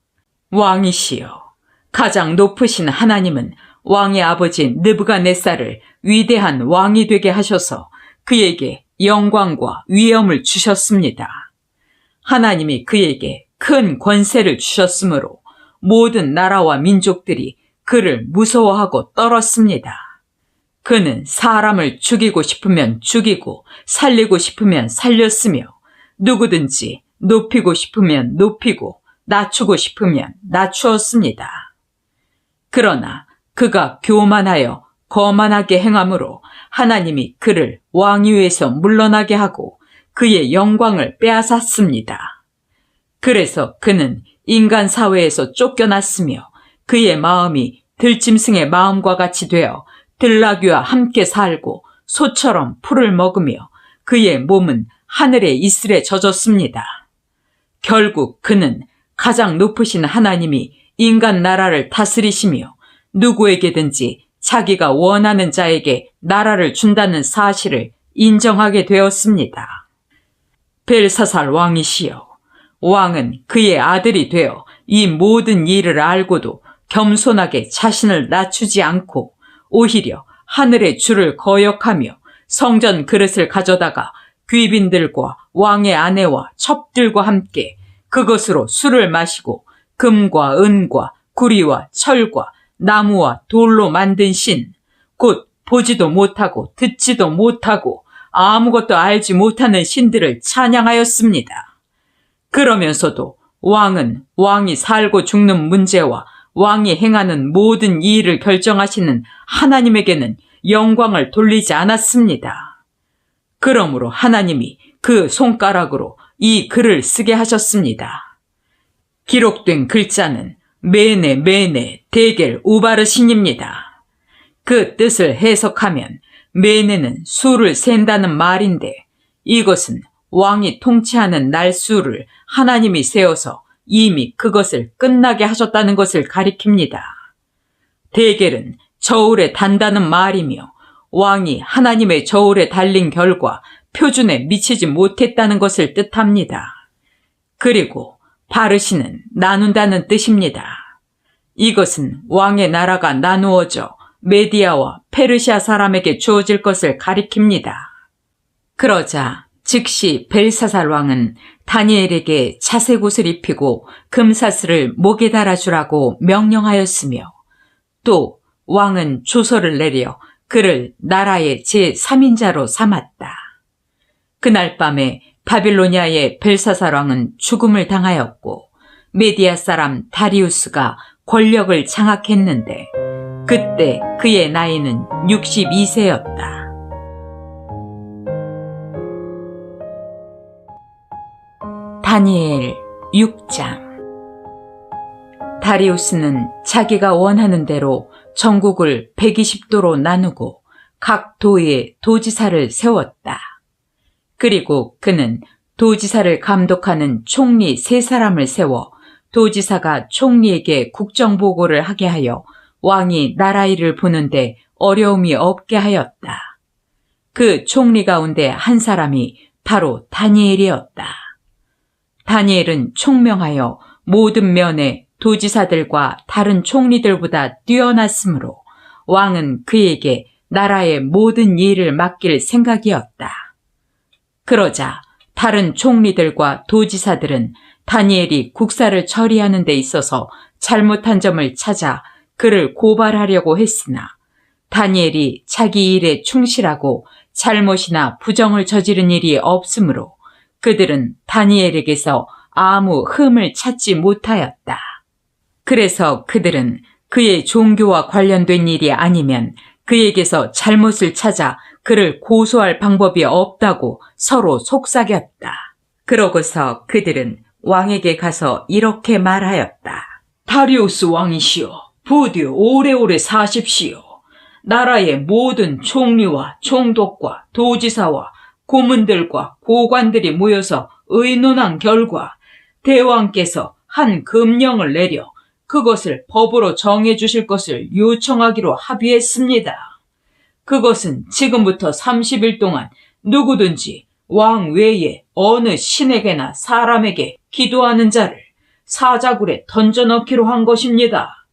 왕이시여, 가장 높으신 하나님은 왕의 아버지 느부갓네살을 위대한 왕이 되게 하셔서 그에게 영광과 위엄을 주셨습니다. 하나님이 그에게 큰 권세를 주셨으므로 모든 나라와 민족들이 그를 무서워하고 떨었습니다. 그는 사람을 죽이고 싶으면 죽이고 살리고 싶으면 살렸으며 누구든지 높이고 싶으면 높이고 낮추고 싶으면 낮추었습니다. 그러나 그가 교만하여 거만하게 행함으로 하나님이 그를 왕위에서 물러나게 하고 그의 영광을 빼앗았습니다. 그래서 그는 인간 사회에서 쫓겨났으며 그의 마음이 들짐승의 마음과 같이 되어 들나귀와 함께 살고 소처럼 풀을 먹으며 그의 몸은 하늘의 이슬에 젖었습니다. 결국 그는 가장 높으신 하나님이 인간 나라를 다스리시며 누구에게든지 자기가 원하는 자에게 나라를 준다는 사실을 인정하게 되었습니다. 벨사살 왕이시여, 왕은 그의 아들이 되어 이 모든 일을 알고도 겸손하게 자신을 낮추지 않고 오히려 하늘의 주를 거역하며 성전 그릇을 가져다가 귀빈들과 왕의 아내와 첩들과 함께 그것으로 술을 마시고 금과 은과 구리와 철과 나무와 돌로 만든 신, 곧 보지도 못하고 듣지도 못하고 아무것도 알지 못하는 신들을 찬양하였습니다. 그러면서도 왕은 왕이 살고 죽는 문제와 왕이 행하는 모든 일을 결정하시는 하나님에게는 영광을 돌리지 않았습니다. 그러므로 하나님이 그 손가락으로 이 글을 쓰게 하셨습니다. 기록된 글자는 메네 메네 데겔 우바르신입니다. 그 뜻을 해석하면 메네는 수를 센다는 말인데 이것은 왕이 통치하는 날수를 하나님이 세워서 이미 그것을 끝나게 하셨다는 것을 가리킵니다. 데겔은 저울에 단다는 말이며 왕이 하나님의 저울에 달린 결과 표준에 미치지 못했다는 것을 뜻합니다. 그리고 바르시는 나눈다는 뜻입니다. 이것은 왕의 나라가 나누어져 메디아와 페르시아 사람에게 주어질 것을 가리킵니다. 그러자 즉시 벨사살 왕은 다니엘에게 자색 옷을 입히고 금사슬을 목에 달아주라고 명령하였으며 또 왕은 조서를 내려 그를 나라의 제3인자로 삼았다. 그날 밤에 바빌로니아의 벨사살 왕은 죽음을 당하였고 메디아 사람 다리우스가 권력을 장악했는데 그때 그의 나이는 62세였다. 다니엘 6장. 다리우스는 자기가 원하는 대로 전국을 120도로 나누고 각 도에 도지사를 세웠다. 그리고 그는 도지사를 감독하는 총리 3사람을 세워 도지사가 총리에게 국정보고를 하게 하여 왕이 나라 일을 보는데 어려움이 없게 하였다. 그 총리 가운데 한 사람이 바로 다니엘이었다. 다니엘은 총명하여 모든 면에 도지사들과 다른 총리들보다 뛰어났으므로 왕은 그에게 나라의 모든 일을 맡길 생각이었다. 그러자 다른 총리들과 도지사들은 다니엘이 국사를 처리하는 데 있어서 잘못한 점을 찾아 그를 고발하려고 했으나 다니엘이 자기 일에 충실하고 잘못이나 부정을 저지른 일이 없으므로 그들은 다니엘에게서 아무 흠을 찾지 못하였다. 그래서 그들은 그의 종교와 관련된 일이 아니면 그에게서 잘못을 찾아 그를 고소할 방법이 없다고 서로 속삭였다. 그러고서 그들은 왕에게 가서 이렇게 말하였다. 다리우스 왕이시여, 부디 오래오래 사십시오. 나라의 모든 총리와 총독과 도지사와 고문들과 고관들이 모여서 의논한 결과 대왕께서 한 금령을 내려 그것을 법으로 정해 주실 것을 요청하기로 합의했습니다. 그것은 지금부터 30일 동안 누구든지 왕 외에 어느 신에게나 사람에게 기도하는 자를 사자굴에 던져넣기로 한 것입니다.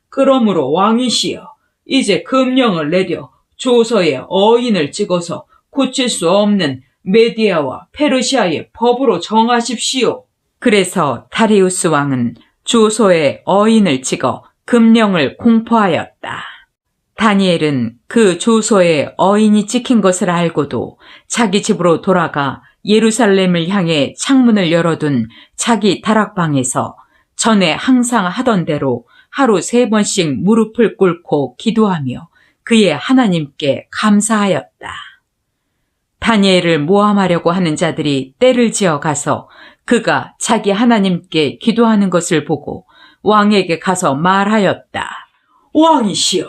그러므로 왕이시여, 이제 금령을 내려 조서에 어인을 찍어서 고칠 수 없는 메디아와 페르시아의 법으로 정하십시오. 그래서 다리우스 왕은 주소에 어인을 찍어 금령을 공포하였다. 다니엘은 그 주소에 어인이 찍힌 것을 알고도 자기 집으로 돌아가 예루살렘을 향해 창문을 열어둔 자기 다락방에서 전에 항상 하던 대로 하루 3번씩 무릎을 꿇고 기도하며 그의 하나님께 감사하였다. 다니엘을 모함하려고 하는 자들이 떼를 지어 가서 그가 자기 하나님께 기도하는 것을 보고 왕에게 가서 말하였다. 왕이시여,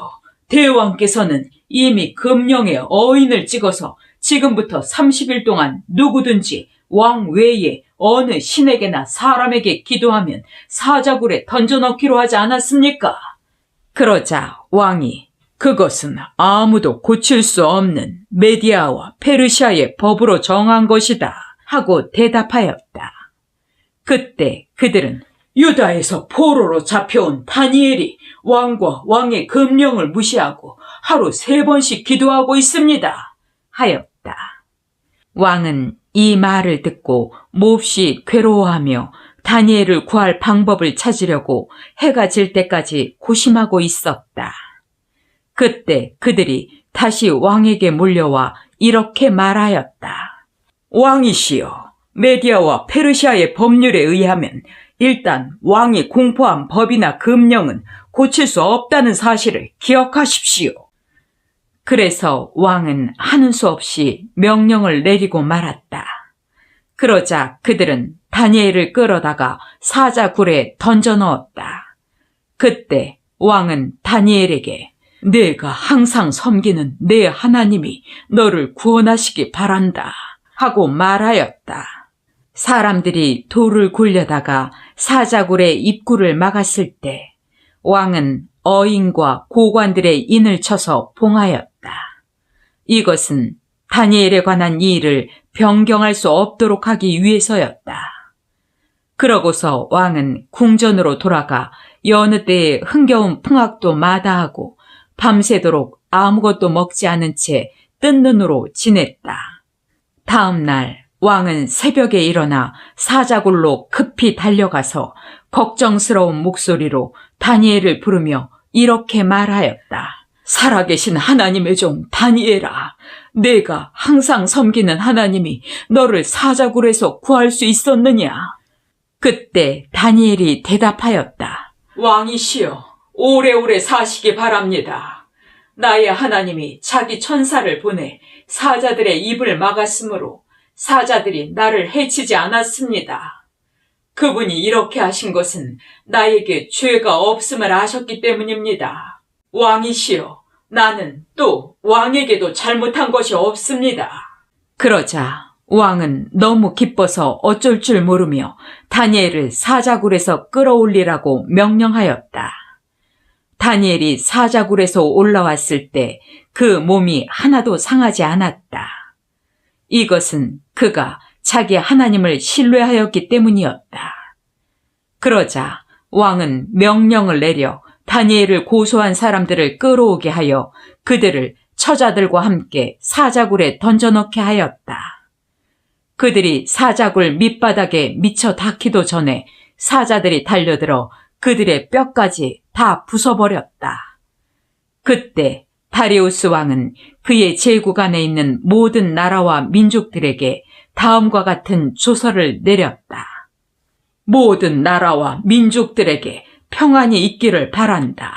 대왕께서는 이미 금령에 어인을 찍어서 지금부터 30일 동안 누구든지 왕 외에 어느 신에게나 사람에게 기도하면 사자굴에 던져넣기로 하지 않았습니까? 그러자 왕이 그것은 아무도 고칠 수 없는 메디아와 페르시아의 법으로 정한 것이다 하고 대답하였다. 그때 그들은 유다에서 포로로 잡혀온 다니엘이 왕과 왕의 금령을 무시하고 하루 3번씩 기도하고 있습니다 하였다. 왕은 이 말을 듣고 몹시 괴로워하며 다니엘을 구할 방법을 찾으려고 해가 질 때까지 고심하고 있었다. 그때 그들이 다시 왕에게 몰려와 이렇게 말하였다. 왕이시여, 메디아와 페르시아의 법률에 의하면 일단 왕이 공포한 법이나 금령은 고칠 수 없다는 사실을 기억하십시오. 그래서 왕은 하는 수 없이 명령을 내리고 말았다. 그러자 그들은 다니엘을 끌어다가 사자굴에 던져 넣었다. 그때 왕은 다니엘에게 내가 항상 섬기는 내 하나님이 너를 구원하시기 바란다 하고 말하였다. 사람들이 돌을 굴려다가 사자굴의 입구를 막았을 때 왕은 어인과 고관들의 인을 쳐서 봉하였다. 이것은 다니엘에 관한 일을 변경할 수 없도록 하기 위해서였다. 그러고서 왕은 궁전으로 돌아가 여느 때에 흥겨운 풍악도 마다하고 밤새도록 아무것도 먹지 않은 채 뜬 눈으로 지냈다. 다음 날 왕은 새벽에 일어나 사자굴로 급히 달려가서 걱정스러운 목소리로 다니엘을 부르며 이렇게 말하였다. 살아계신 하나님의 종 다니엘아, 내가 항상 섬기는 하나님이 너를 사자굴에서 구할 수 있었느냐? 그때 다니엘이 대답하였다. 왕이시여, 오래오래 사시기 바랍니다. 나의 하나님이 자기 천사를 보내 사자들의 입을 막았으므로 사자들이 나를 해치지 않았습니다. 그분이 이렇게 하신 것은 나에게 죄가 없음을 아셨기 때문입니다. 왕이시여, 나는 또 왕에게도 잘못한 것이 없습니다. 그러자 왕은 너무 기뻐서 어쩔 줄 모르며 다니엘을 사자굴에서 끌어올리라고 명령하였다. 다니엘이 사자굴에서 올라왔을 때 그 몸이 하나도 상하지 않았다. 이것은 그가 자기 하나님을 신뢰하였기 때문이었다. 그러자 왕은 명령을 내려 다니엘을 고소한 사람들을 끌어오게 하여 그들을 처자들과 함께 사자굴에 던져넣게 하였다. 그들이 사자굴 밑바닥에 미쳐 닿기도 전에 사자들이 달려들어 그들의 뼈까지 다 부숴버렸다. 그때 다리우스 왕은 그의 제국 안에 있는 모든 나라와 민족들에게 다음과 같은 조서를 내렸다. 모든 나라와 민족들에게 평안이 있기를 바란다.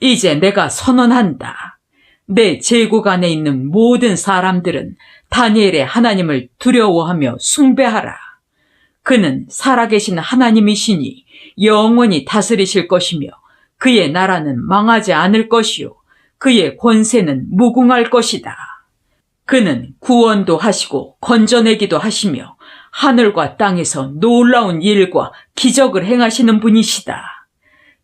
이제 내가 선언한다. 내 제국 안에 있는 모든 사람들은 다니엘의 하나님을 두려워하며 숭배하라. 그는 살아계신 하나님이시니 영원히 다스리실 것이며 그의 나라는 망하지 않을 것이요 그의 권세는 무궁할 것이다. 그는 구원도 하시고 건져내기도 하시며 하늘과 땅에서 놀라운 일과 기적을 행하시는 분이시다.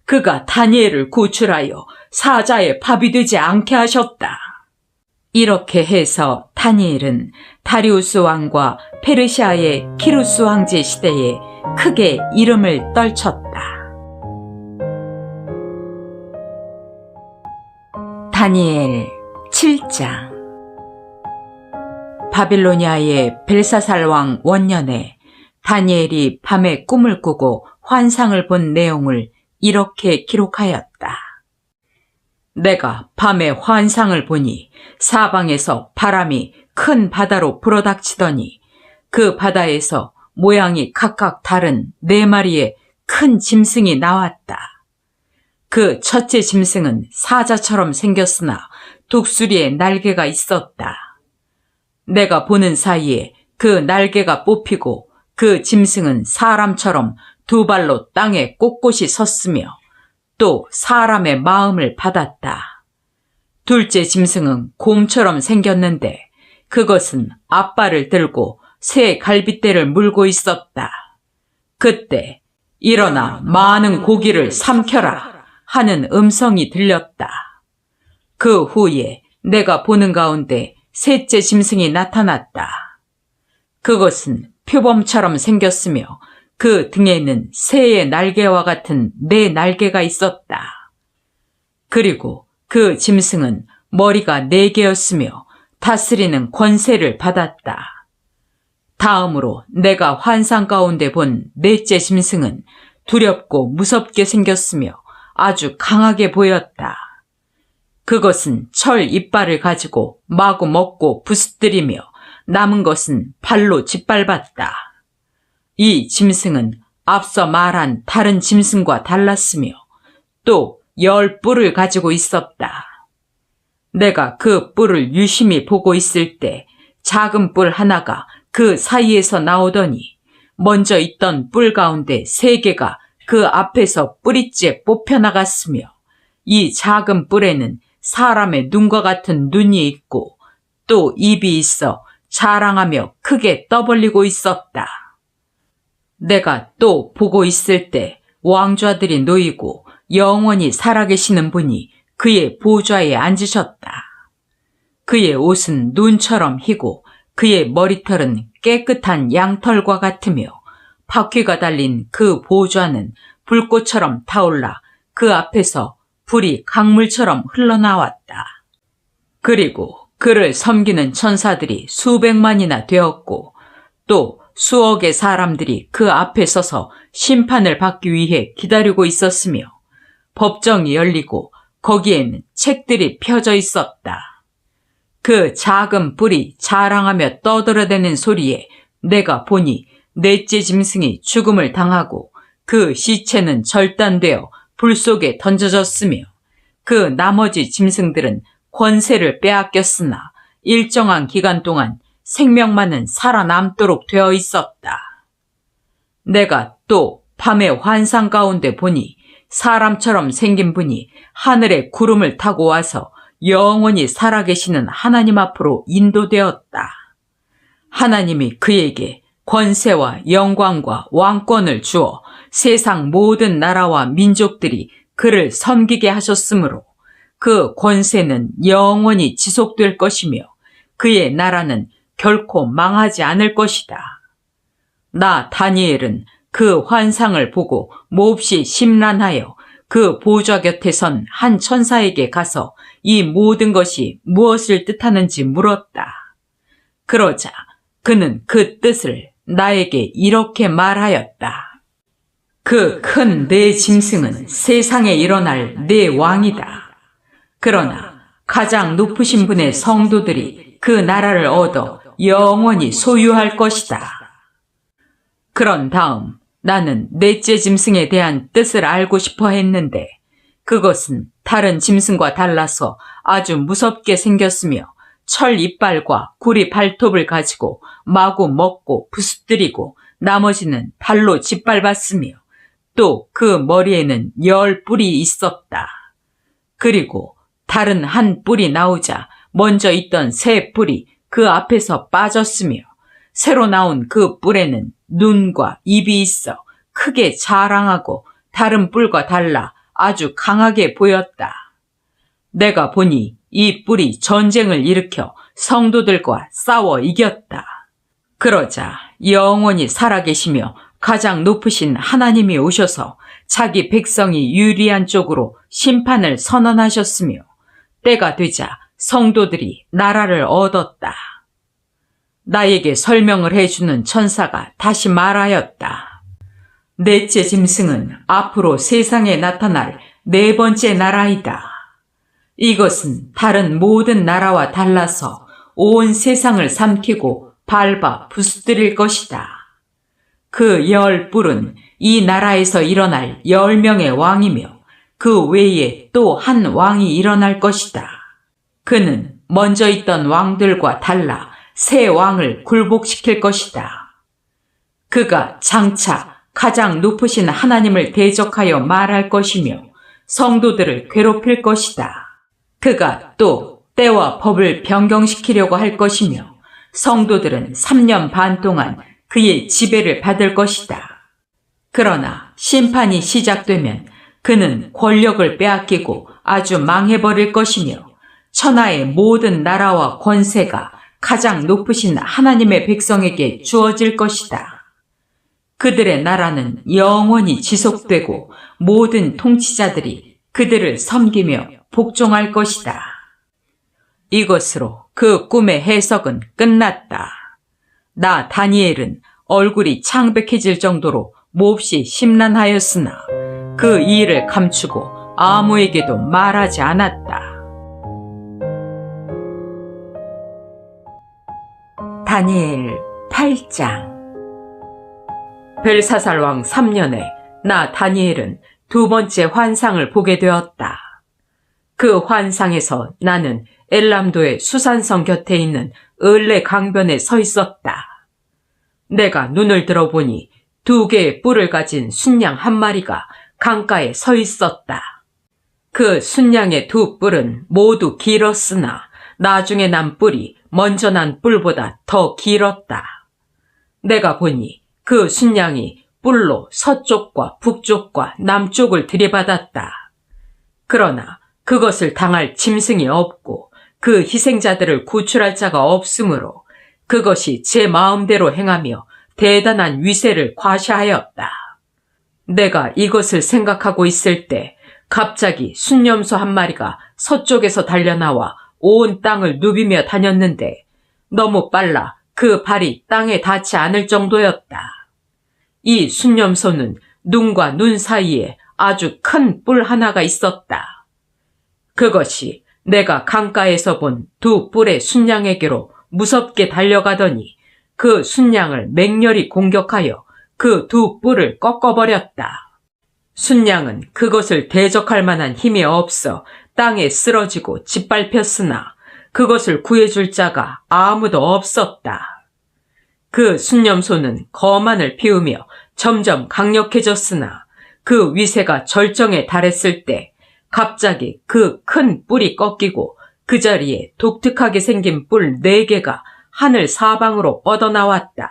그가 다니엘을 구출하여 사자의 밥이 되지 않게 하셨다. 이렇게 해서 다니엘은 다리우스 왕과 페르시아의 키루스 황제 시대에 크게 이름을 떨쳤다. 다니엘 7장. 바빌로니아의 벨사살 왕 원년에 다니엘이 밤에 꿈을 꾸고 환상을 본 내용을 이렇게 기록하였다. 내가 밤에 환상을 보니 사방에서 바람이 큰 바다로 불어닥치더니 그 바다에서 모양이 각각 다른 4마리의 큰 짐승이 나왔다. 그 첫째 짐승은 사자처럼 생겼으나 독수리에 날개가 있었다. 내가 보는 사이에 그 날개가 뽑히고 그 짐승은 사람처럼 2발로 땅에 꼿꼿이 섰으며 또 사람의 마음을 받았다. 둘째 짐승은 곰처럼 생겼는데 그것은 앞발을 들고 새 갈빗대를 물고 있었다. 그때 일어나 많은 고기를 삼켜라 하는 음성이 들렸다. 그 후에 내가 보는 가운데 셋째 짐승이 나타났다. 그것은 표범처럼 생겼으며 그 등에는 새의 날개와 같은 4날개가 있었다. 그리고 그 짐승은 머리가 4개였으며 다스리는 권세를 받았다. 다음으로 내가 환상 가운데 본 넷째 짐승은 두렵고 무섭게 생겼으며 아주 강하게 보였다. 그것은 철 이빨을 가지고 마구 먹고 부스뜨리며 남은 것은 발로 짓밟았다. 이 짐승은 앞서 말한 다른 짐승과 달랐으며 또 10뿔을 가지고 있었다. 내가 그 뿔을 유심히 보고 있을 때 작은 뿔 하나가 그 사이에서 나오더니 먼저 있던 뿔 가운데 3개가 그 앞에서 뿌리째 뽑혀나갔으며 이 작은 뿔에는 사람의 눈과 같은 눈이 있고 또 입이 있어 자랑하며 크게 떠벌리고 있었다. 내가 또 보고 있을 때 왕좌들이 놓이고 영원히 살아계시는 분이 그의 보좌에 앉으셨다. 그의 옷은 눈처럼 희고 그의 머리털은 깨끗한 양털과 같으며 바퀴가 달린 그 보좌는 불꽃처럼 타올라 그 앞에서 불이 강물처럼 흘러나왔다. 그리고 그를 섬기는 천사들이 수백만이나 되었고 또 수억의 사람들이 그 앞에 서서 심판을 받기 위해 기다리고 있었으며 법정이 열리고 거기에는 책들이 펴져 있었다. 그 작은 뿔이 자랑하며 떠들어대는 소리에 내가 보니 넷째 짐승이 죽음을 당하고 그 시체는 절단되어 불 속에 던져졌으며 그 나머지 짐승들은 권세를 빼앗겼으나 일정한 기간 동안 생명만은 살아남도록 되어 있었다. 내가 또 밤의 환상 가운데 보니 사람처럼 생긴 분이 하늘의 구름을 타고 와서 영원히 살아계시는 하나님 앞으로 인도되었다. 하나님이 그에게 권세와 영광과 왕권을 주어 세상 모든 나라와 민족들이 그를 섬기게 하셨으므로 그 권세는 영원히 지속될 것이며 그의 나라는 결코 망하지 않을 것이다. 나 다니엘은 그 환상을 보고 몹시 심란하여 그 보좌 곁에 선 한 천사에게 가서 이 모든 것이 무엇을 뜻하는지 물었다. 그러자 그는 그 뜻을 나에게 이렇게 말하였다. 그 큰 네 짐승은 세상에 일어날 네 왕이다. 그러나 가장 높으신 분의 성도들이 그 나라를 얻어 영원히 소유할 것이다. 그런 다음 나는 넷째 짐승에 대한 뜻을 알고 싶어 했는데 그것은 다른 짐승과 달라서 아주 무섭게 생겼으며 철 이빨과 구리 발톱을 가지고 마구 먹고 부스뜨리고 나머지는 발로 짓밟았으며 또 그 머리에는 10뿔이 있었다. 그리고 다른 한 뿔이 나오자 먼저 있던 새 뿔이 그 앞에서 빠졌으며 새로 나온 그 뿔에는 눈과 입이 있어 크게 자랑하고 다른 뿔과 달라 아주 강하게 보였다. 내가 보니 이 뿔이 전쟁을 일으켜 성도들과 싸워 이겼다. 그러자 영원히 살아계시며 가장 높으신 하나님이 오셔서 자기 백성이 유리한 쪽으로 심판을 선언하셨으며 때가 되자 성도들이 나라를 얻었다. 나에게 설명을 해주는 천사가 다시 말하였다. 넷째 짐승은 앞으로 세상에 나타날 네 번째 나라이다. 이것은 다른 모든 나라와 달라서 온 세상을 삼키고 밟아 부수뜨릴 것이다. 그 10뿔은 이 나라에서 일어날 10명의 왕이며 그 외에 또 한 왕이 일어날 것이다. 그는 먼저 있던 왕들과 달라 새 왕을 굴복시킬 것이다. 그가 장차 가장 높으신 하나님을 대적하여 말할 것이며 성도들을 괴롭힐 것이다. 그가 또 때와 법을 변경시키려고 할 것이며 성도들은 3년 반 동안 그의 지배를 받을 것이다. 그러나 심판이 시작되면 그는 권력을 빼앗기고 아주 망해버릴 것이며 천하의 모든 나라와 권세가 가장 높으신 하나님의 백성에게 주어질 것이다. 그들의 나라는 영원히 지속되고 모든 통치자들이 그들을 섬기며 복종할 것이다. 이것으로 그 꿈의 해석은 끝났다. 나 다니엘은 얼굴이 창백해질 정도로 몹시 심란하였으나 그 일을 감추고 아무에게도 말하지 않았다. 다니엘 8장. 벨사살 왕 3년에 나 다니엘은 두 번째 환상을 보게 되었다. 그 환상에서 나는 엘람도의 수산성 곁에 있는 을레 강변에 서 있었다. 내가 눈을 들어보니 2개의 뿔을 가진 순양 한 마리가 강가에 서 있었다. 그 순양의 2 뿔은 모두 길었으나 나중에 난 뿔이 먼저 난 뿔보다 더 길었다. 내가 보니 그 순양이 뿔로 서쪽과 북쪽과 남쪽을 들이받았다. 그러나 그것을 당할 짐승이 없고 그 희생자들을 구출할 자가 없으므로 그것이 제 마음대로 행하며 대단한 위세를 과시하였다. 내가 이것을 생각하고 있을 때 갑자기 순념소 한 마리가 서쪽에서 달려나와 온 땅을 누비며 다녔는데 너무 빨라 그 발이 땅에 닿지 않을 정도였다. 이 순념소는 눈과 눈 사이에 아주 큰 뿔 하나가 있었다. 그것이 내가 강가에서 본 2 뿔의 순양에게로 무섭게 달려가더니 그 순양을 맹렬히 공격하여 그 2 뿔을 꺾어버렸다. 순양은 그것을 대적할 만한 힘이 없어 땅에 쓰러지고 짓밟혔으나 그것을 구해줄 자가 아무도 없었다. 그 순념소는 거만을 피우며 점점 강력해졌으나 그 위세가 절정에 달했을 때 갑자기 그 큰 뿔이 꺾이고 그 자리에 독특하게 생긴 뿔 4개가 하늘 사방으로 뻗어나왔다.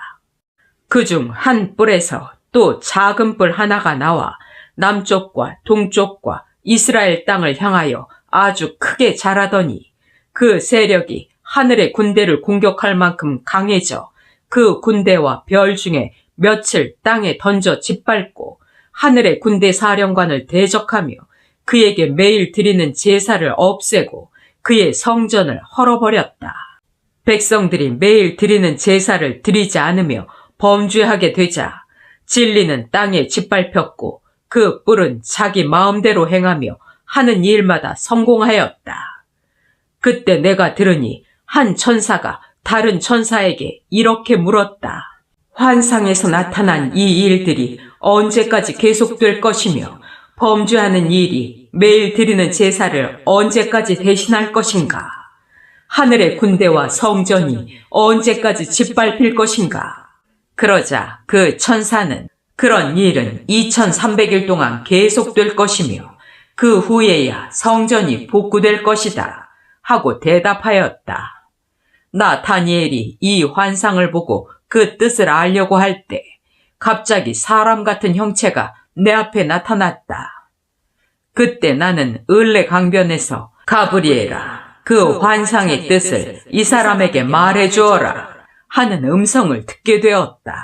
그중 한 뿔에서 또 작은 뿔 하나가 나와 남쪽과 동쪽과 이스라엘 땅을 향하여 아주 크게 자라더니 그 세력이 하늘의 군대를 공격할 만큼 강해져 그 군대와 별 중에 며칠 땅에 던져 짓밟고 하늘의 군대 사령관을 대적하며 그에게 매일 드리는 제사를 없애고 그의 성전을 헐어버렸다. 백성들이 매일 드리는 제사를 드리지 않으며 범죄하게 되자 진리는 땅에 짓밟혔고 그 뿔은 자기 마음대로 행하며 하는 일마다 성공하였다. 그때 내가 들으니 한 천사가 다른 천사에게 이렇게 물었다. 환상에서 나타난 이 일들이 언제까지 계속될 것이며 범죄하는 일이 매일 드리는 제사를 언제까지 대신할 것인가? 하늘의 군대와 성전이 언제까지 짓밟힐 것인가? 그러자 그 천사는 그런 일은 2300일 동안 계속될 것이며 그 후에야 성전이 복구될 것이다 하고 대답하였다. 나 다니엘이 이 환상을 보고 그 뜻을 알려고 할 때 갑자기 사람 같은 형체가 내 앞에 나타났다. 그때 나는 을레 강변에서 가브리엘아, 그 환상의 뜻을 이 사람에게 말해 주어라 하는 음성을 듣게 되었다.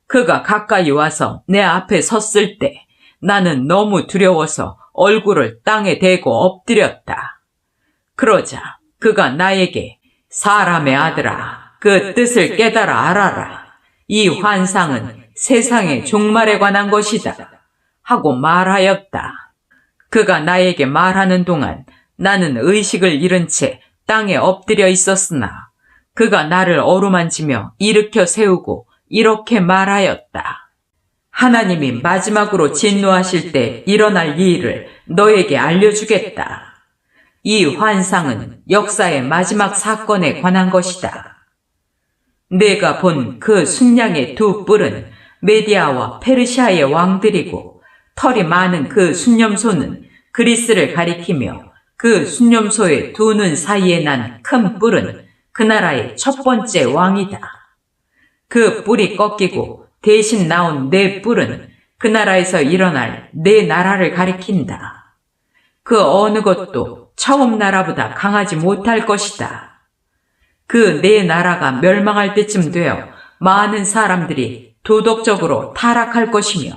그가 가까이 와서 내 앞에 섰을 때 나는 너무 두려워서 얼굴을 땅에 대고 엎드렸다. 그러자 그가 나에게 사람의 아들아, 그 뜻을 깨달아 알아라. 이 환상은 세상의 종말에 관한 것이다. 하고 말하였다. 그가 나에게 말하는 동안 나는 의식을 잃은 채 땅에 엎드려 있었으나 그가 나를 어루만지며 일으켜 세우고 이렇게 말하였다. 하나님이 마지막으로 진노하실 때 일어날 이 일을 너에게 알려주겠다. 이 환상은 역사의 마지막 사건에 관한 것이다. 내가 본 그 순양의 두 뿔은 메디아와 페르시아의 왕들이고 털이 많은 그 순념소는 그리스를 가리키며 그 순념소의 두 눈 사이에 난 큰 뿔은 그 나라의 첫 번째 왕이다. 그 뿔이 꺾이고 대신 나온 네 뿔은 그 나라에서 일어날 네 나라를 가리킨다. 그 어느 것도 처음 나라보다 강하지 못할 것이다. 그 네 나라가 멸망할 때쯤 되어 많은 사람들이 도덕적으로 타락할 것이며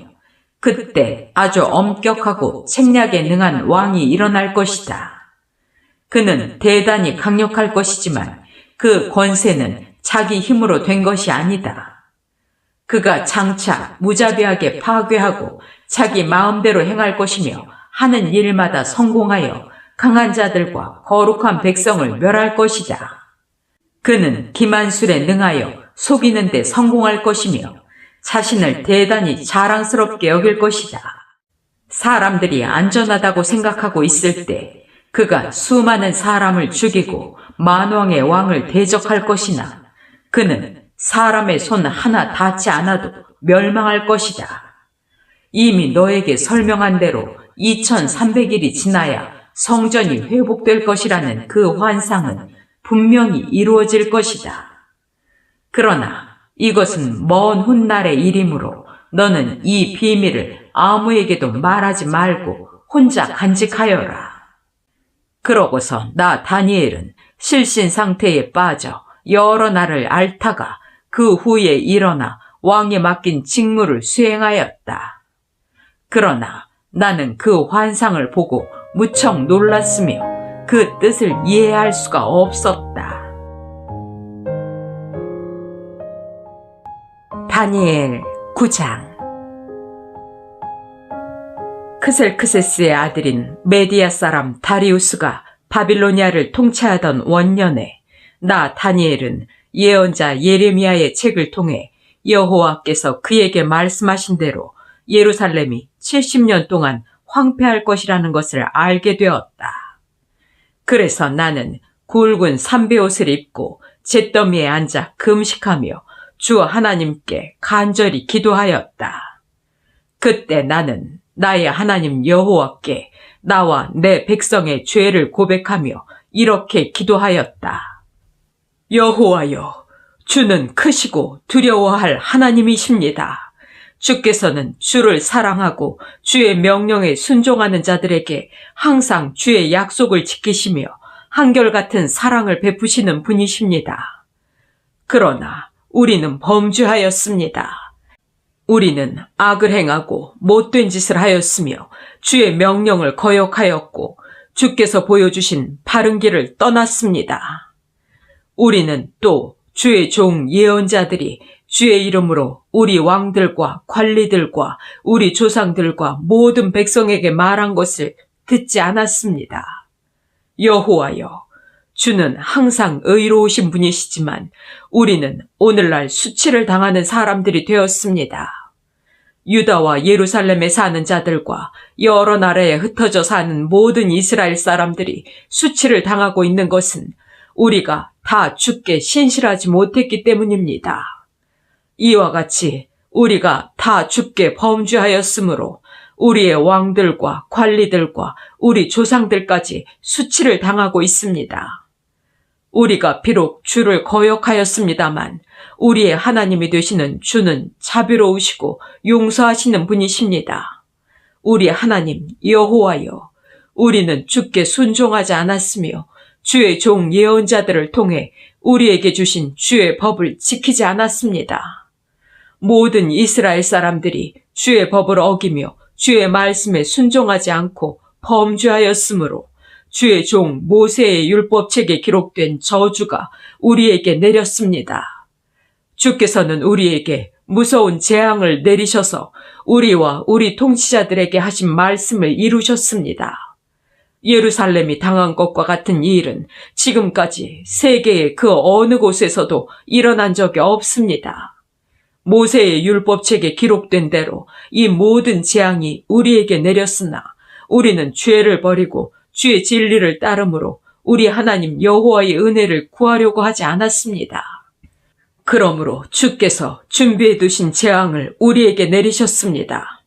그때 아주 엄격하고 책략에 능한 왕이 일어날 것이다. 그는 대단히 강력할 것이지만 그 권세는 자기 힘으로 된 것이 아니다. 그가 장차 무자비하게 파괴하고 자기 마음대로 행할 것이며 하는 일마다 성공하여 강한 자들과 거룩한 백성을 멸할 것이다. 그는 기만술에 능하여 속이는 데 성공할 것이며 자신을 대단히 자랑스럽게 여길 것이다. 사람들이 안전하다고 생각하고 있을 때 그가 수많은 사람을 죽이고 만왕의 왕을 대적할 것이나 그는 사람의 손 하나 닿지 않아도 멸망할 것이다. 이미 너에게 설명한 대로 2300일이 지나야 성전이 회복될 것이라는 그 환상은 분명히 이루어질 것이다. 그러나 이것은 먼 훗날의 일이므로 너는 이 비밀을 아무에게도 말하지 말고 혼자 간직하여라. 그러고서 나 다니엘은 실신 상태에 빠져 여러 날을 앓다가 그 후에 일어나 왕에 맡긴 직무를 수행하였다. 그러나 나는 그 환상을 보고 무척 놀랐으며 그 뜻을 이해할 수가 없었다. 다니엘 9장. 크셀크세스의 아들인 메디아 사람 다리우스가 바빌로니아를 통치하던 원년에 나 다니엘은 예언자 예레미야의 책을 통해 여호와께서 그에게 말씀하신 대로 예루살렘이 70년 동안 황폐할 것이라는 것을 알게 되었다. 그래서 나는 굵은 삼베옷을 입고 잿더미에 앉아 금식하며 주 하나님께 간절히 기도하였다. 그때 나는 나의 하나님 여호와께 나와 내 백성의 죄를 고백하며 이렇게 기도하였다. 여호와여, 주는 크시고 두려워할 하나님이십니다. 주께서는 주를 사랑하고 주의 명령에 순종하는 자들에게 항상 주의 약속을 지키시며 한결같은 사랑을 베푸시는 분이십니다. 그러나 우리는 범죄하였습니다. 우리는 악을 행하고 못된 짓을 하였으며 주의 명령을 거역하였고 주께서 보여주신 바른 길을 떠났습니다. 우리는 또 주의 종 예언자들이 주의 이름으로 우리 왕들과 관리들과 우리 조상들과 모든 백성에게 말한 것을 듣지 않았습니다. 여호와여, 주는 항상 의로우신 분이시지만 우리는 오늘날 수치를 당하는 사람들이 되었습니다. 유다와 예루살렘에 사는 자들과 여러 나라에 흩어져 사는 모든 이스라엘 사람들이 수치를 당하고 있는 것은 우리가 다 주께 신실하지 못했기 때문입니다. 이와 같이 우리가 다 주께 범죄하였으므로 우리의 왕들과 관리들과 우리 조상들까지 수치를 당하고 있습니다. 우리가 비록 주를 거역하였습니다만 우리의 하나님이 되시는 주는 자비로우시고 용서하시는 분이십니다. 우리 하나님 여호와여, 우리는 주께 순종하지 않았으며 주의 종 예언자들을 통해 우리에게 주신 주의 법을 지키지 않았습니다. 모든 이스라엘 사람들이 주의 법을 어기며 주의 말씀에 순종하지 않고 범죄하였으므로 주의 종 모세의 율법책에 기록된 저주가 우리에게 내렸습니다. 주께서는 우리에게 무서운 재앙을 내리셔서 우리와 우리 통치자들에게 하신 말씀을 이루셨습니다. 예루살렘이 당한 것과 같은 이 일은 지금까지 세계의 그 어느 곳에서도 일어난 적이 없습니다. 모세의 율법책에 기록된 대로 이 모든 재앙이 우리에게 내렸으나 우리는 죄를 버리고 주의 진리를 따름으로 우리 하나님 여호와의 은혜를 구하려고 하지 않았습니다. 그러므로 주께서 준비해 두신 재앙을 우리에게 내리셨습니다.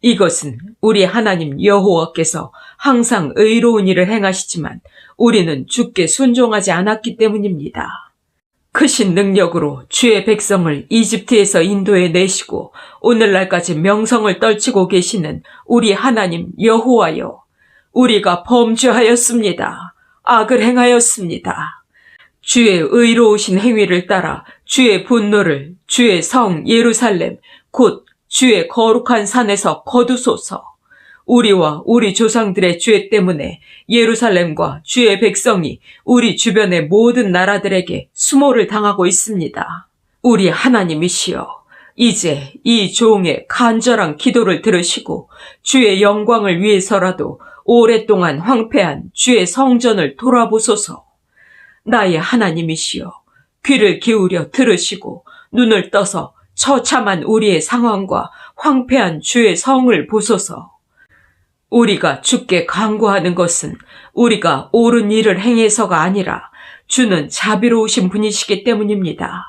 이것은 우리 하나님 여호와께서 항상 의로운 일을 행하시지만 우리는 주께 순종하지 않았기 때문입니다. 크신 능력으로 주의 백성을 이집트에서 인도해 내시고 오늘날까지 명성을 떨치고 계시는 우리 하나님 여호와여, 우리가 범죄하였습니다. 악을 행하였습니다. 주의 의로우신 행위를 따라 주의 분노를 주의 성 예루살렘 곧 주의 거룩한 산에서 거두소서. 우리와 우리 조상들의 죄 때문에 예루살렘과 주의 백성이 우리 주변의 모든 나라들에게 수모를 당하고 있습니다. 우리 하나님이시여, 이제 이 종의 간절한 기도를 들으시고 주의 영광을 위해서라도 오랫동안 황폐한 주의 성전을 돌아보소서. 나의 하나님이시여, 귀를 기울여 들으시고 눈을 떠서 처참한 우리의 상황과 황폐한 주의 성을 보소서. 우리가 주께 간구하는 것은 우리가 옳은 일을 행해서가 아니라 주는 자비로우신 분이시기 때문입니다.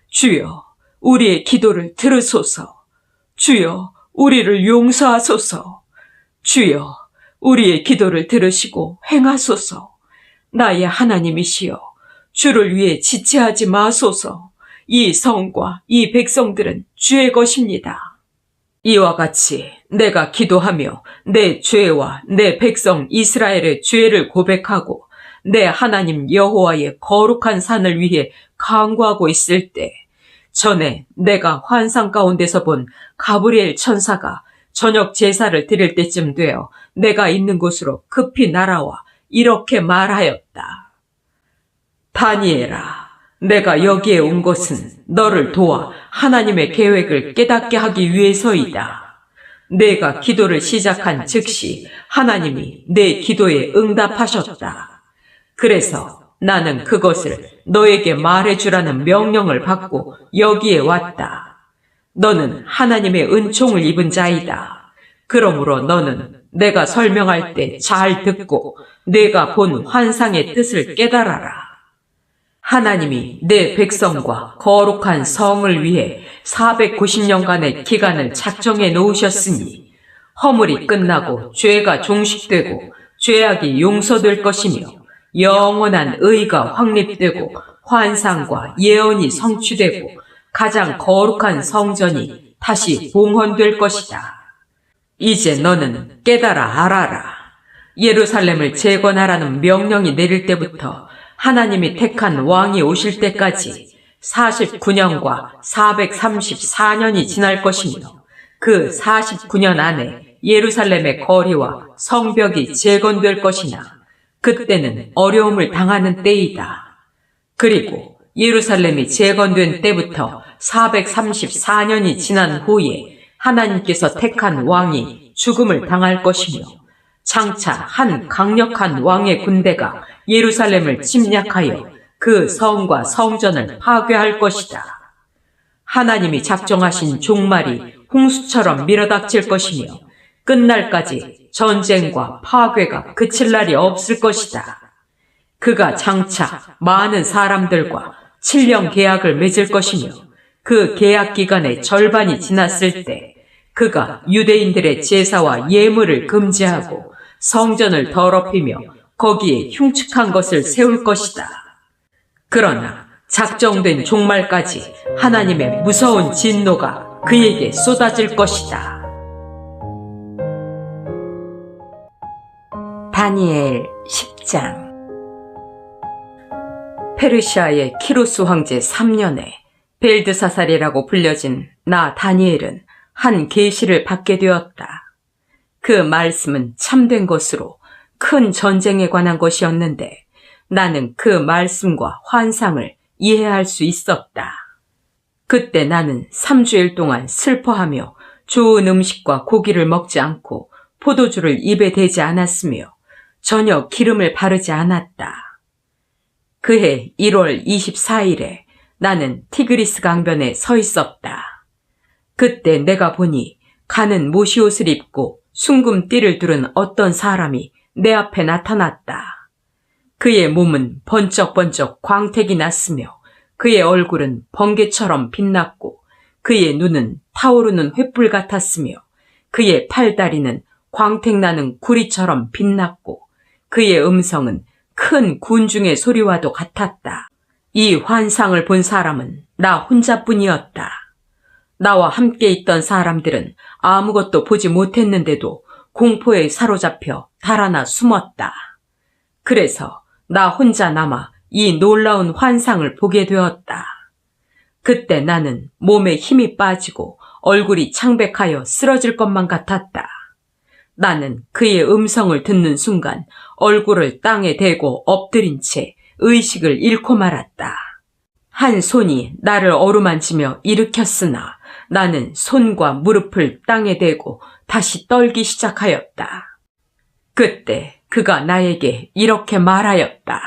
주여, 우리의 기도를 들으소서. 주여, 우리를 용서하소서. 주여, 우리의 기도를 들으시고 행하소서. 나의 하나님이시여, 주를 위해 지체하지 마소서. 이 성과 이 백성들은 주의 것입니다. 이와 같이 내가 기도하며 내 죄와 내 백성 이스라엘의 죄를 고백하고 내 하나님 여호와의 거룩한 산을 위해 간구하고 있을 때 전에 내가 환상 가운데서 본 가브리엘 천사가 저녁 제사를 드릴 때쯤 되어 내가 있는 곳으로 급히 날아와 이렇게 말하였다. 다니엘아, 내가 여기에 온 것은 너를 도와 하나님의 계획을 깨닫게 하기 위해서이다. 내가 기도를 시작한 즉시 하나님이 내 기도에 응답하셨다. 그래서 나는 그것을 너에게 말해주라는 명령을 받고 여기에 왔다. 너는 하나님의 은총을 입은 자이다. 그러므로 너는 내가 설명할 때 잘 듣고 내가 본 환상의 뜻을 깨달아라. 하나님이 내 백성과 거룩한 성을 위해 490년간의 기간을 작정해 놓으셨으니 허물이 끝나고 죄가 종식되고 죄악이 용서될 것이며 영원한 의가 확립되고 환상과 예언이 성취되고 가장 거룩한 성전이 다시 봉헌될 것이다. 이제 너는 깨달아 알아라. 예루살렘을 재건하라는 명령이 내릴 때부터 하나님이 택한 왕이 오실 때까지 49년과 434년이 지날 것이며 그 49년 안에 예루살렘의 거리와 성벽이 재건될 것이나 그때는 어려움을 당하는 때이다. 그리고 예루살렘이 재건된 때부터 434년이 지난 후에 하나님께서 택한 왕이 죽음을 당할 것이며 장차 한 강력한 왕의 군대가 예루살렘을 침략하여 그 성과 성전을 파괴할 것이다. 하나님이 작정하신 종말이 홍수처럼 밀어닥칠 것이며 끝날까지 전쟁과 파괴가 그칠 날이 없을 것이다. 그가 장차 많은 사람들과 7년 계약을 맺을 것이며 그 계약 기간의 절반이 지났을 때 그가 유대인들의 제사와 예물을 금지하고 성전을 더럽히며 거기에 흉측한 것을 세울 것이다. 그러나 작정된 종말까지 하나님의 무서운 진노가 그에게 쏟아질 것이다. 다니엘 10장. 페르시아의 키루스 황제 3년에 벨드사살이라고 불려진 나 다니엘은 한 계시를 받게 되었다. 그 말씀은 참된 것으로 큰 전쟁에 관한 것이었는데 나는 그 말씀과 환상을 이해할 수 있었다. 그때 나는 3주일 동안 슬퍼하며 좋은 음식과 고기를 먹지 않고 포도주를 입에 대지 않았으며 전혀 기름을 바르지 않았다. 그해 1월 24일에 나는 티그리스 강변에 서 있었다. 그때 내가 보니 가는 모시옷을 입고 숭금 띠를 두른 어떤 사람이 내 앞에 나타났다. 그의 몸은 번쩍번쩍 광택이 났으며 그의 얼굴은 번개처럼 빛났고 그의 눈은 타오르는 횃불 같았으며 그의 팔다리는 광택나는 구리처럼 빛났고 그의 음성은 큰 군중의 소리와도 같았다. 이 환상을 본 사람은 나 혼자뿐이었다. 나와 함께 있던 사람들은 아무것도 보지 못했는데도 공포에 사로잡혀 달아나 숨었다. 그래서 나 혼자 남아 이 놀라운 환상을 보게 되었다. 그때 나는 몸에 힘이 빠지고 얼굴이 창백하여 쓰러질 것만 같았다. 나는 그의 음성을 듣는 순간 얼굴을 땅에 대고 엎드린 채 의식을 잃고 말았다. 한 손이 나를 어루만지며 일으켰으나 나는 손과 무릎을 땅에 대고 다시 떨기 시작하였다. 그때 그가 나에게 이렇게 말하였다.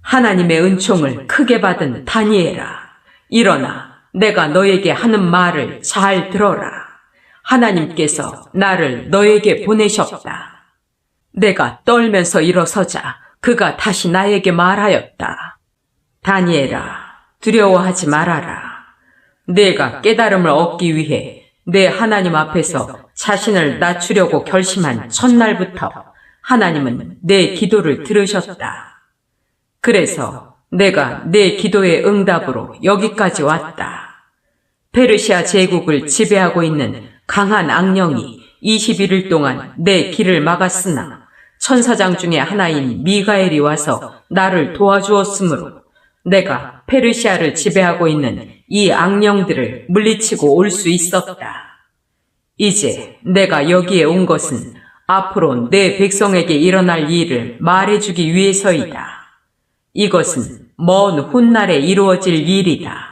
하나님의 은총을 크게 받은 다니엘아, 일어나 내가 너에게 하는 말을 잘 들어라. 하나님께서 나를 너에게 보내셨다. 내가 떨면서 일어서자 그가 다시 나에게 말하였다. 다니엘아, 두려워하지 말아라. 내가 깨달음을 얻기 위해 내 하나님 앞에서 자신을 낮추려고 결심한 첫날부터 하나님은 내 기도를 들으셨다. 그래서 내가 내 기도의 응답으로 여기까지 왔다. 페르시아 제국을 지배하고 있는 강한 악령이 21일 동안 내 길을 막았으나 천사장 중에 하나인 미가엘이 와서 나를 도와주었으므로 내가 페르시아를 지배하고 있는 이 악령들을 물리치고 올 수 있었다. 이제 내가 여기에 온 것은 앞으로 내 백성에게 일어날 일을 말해주기 위해서이다. 이것은 먼 훗날에 이루어질 일이다.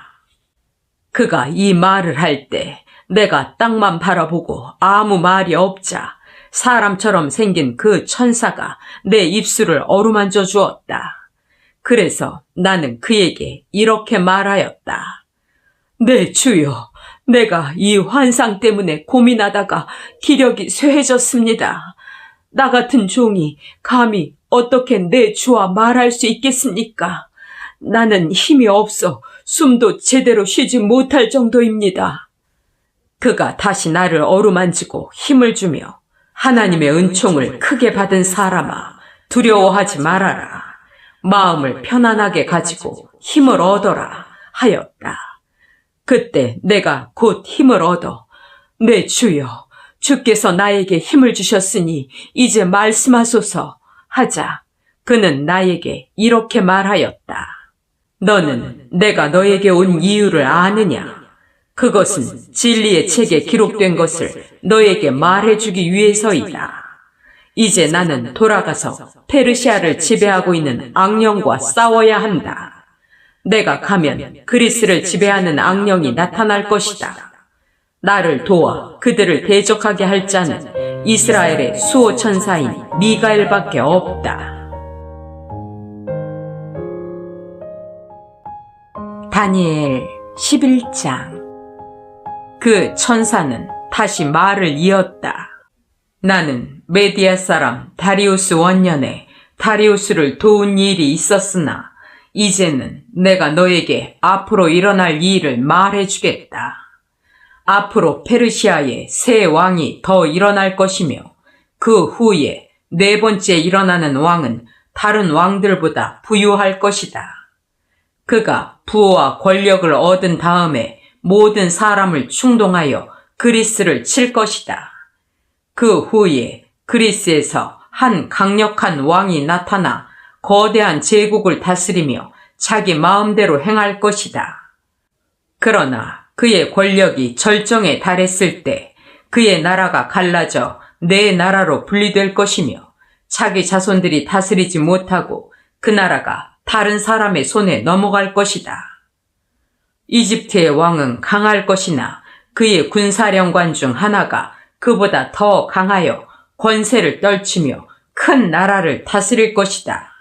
그가 이 말을 할 때 내가 땅만 바라보고 아무 말이 없자 사람처럼 생긴 그 천사가 내 입술을 어루만져 주었다. 그래서 나는 그에게 이렇게 말하였다. 네, 주여, 내가 이 환상 때문에 고민하다가 기력이 쇠해졌습니다. 나 같은 종이 감히 어떻게 내 주와 말할 수 있겠습니까? 나는 힘이 없어 숨도 제대로 쉬지 못할 정도입니다. 그가 다시 나를 어루만지고 힘을 주며 하나님의 은총을 크게 받은 사람아, 두려워하지 말아라. 마음을 편안하게 가지고 힘을 얻어라 하였다. 그때 내가 곧 힘을 얻어 네, 주여, 주께서 나에게 힘을 주셨으니 이제 말씀하소서 하자 그는 나에게 이렇게 말하였다. 너는 내가 너에게 온 이유를 아느냐? 그것은 진리의 책에 기록된 것을 너에게 말해주기 위해서이다. 이제 나는 돌아가서 페르시아를 지배하고 있는 악령과 싸워야 한다. 내가 가면 그리스를 지배하는 악령이 나타날 것이다. 나를 도와 그들을 대적하게 할 자는 이스라엘의 수호천사인 미가엘밖에 없다. 다니엘 11장. 그 천사는 다시 말을 이었다. 나는 메디아 사람 다리우스 원년에 다리우스를 도운 일이 있었으나 이제는 내가 너에게 앞으로 일어날 일을 말해주겠다. 앞으로 페르시아에 새 왕이 더 일어날 것이며 그 후에 네 번째 일어나는 왕은 다른 왕들보다 부유할 것이다. 그가 부와 권력을 얻은 다음에 모든 사람을 충동하여 그리스를 칠 것이다. 그 후에 그리스에서 한 강력한 왕이 나타나 거대한 제국을 다스리며 자기 마음대로 행할 것이다. 그러나 그의 권력이 절정에 달했을 때 그의 나라가 갈라져 네 나라로 분리될 것이며 자기 자손들이 다스리지 못하고 그 나라가 다른 사람의 손에 넘어갈 것이다. 이집트의 왕은 강할 것이나 그의 군사령관 중 하나가 그보다 더 강하여 권세를 떨치며 큰 나라를 다스릴 것이다.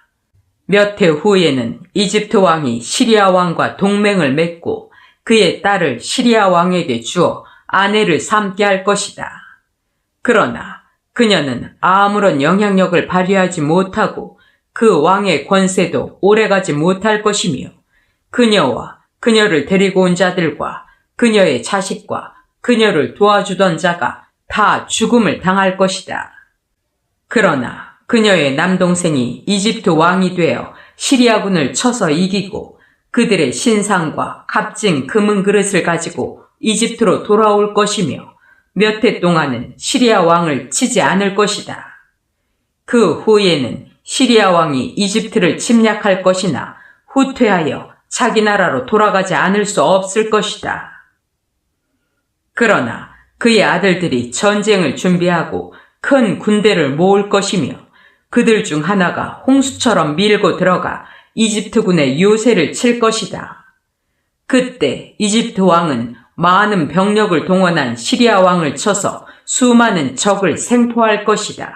몇 해 후에는 이집트 왕이 시리아 왕과 동맹을 맺고 그의 딸을 시리아 왕에게 주어 아내를 삼게 할 것이다. 그러나 그녀는 아무런 영향력을 발휘하지 못하고 그 왕의 권세도 오래가지 못할 것이며 그녀와 그녀를 데리고 온 자들과 그녀의 자식과 그녀를 도와주던 자가 다 죽음을 당할 것이다. 그러나 그녀의 남동생이 이집트 왕이 되어 시리아군을 쳐서 이기고 그들의 신상과 값진 금은 그릇을 가지고 이집트로 돌아올 것이며 몇 해 동안은 시리아 왕을 치지 않을 것이다. 그 후에는 시리아 왕이 이집트를 침략할 것이나 후퇴하여 자기 나라로 돌아가지 않을 수 없을 것이다. 그러나 그의 아들들이 전쟁을 준비하고 큰 군대를 모을 것이며 그들 중 하나가 홍수처럼 밀고 들어가 이집트군의 요새를 칠 것이다. 그때 이집트 왕은 많은 병력을 동원한 시리아 왕을 쳐서 수많은 적을 생포할 것이다.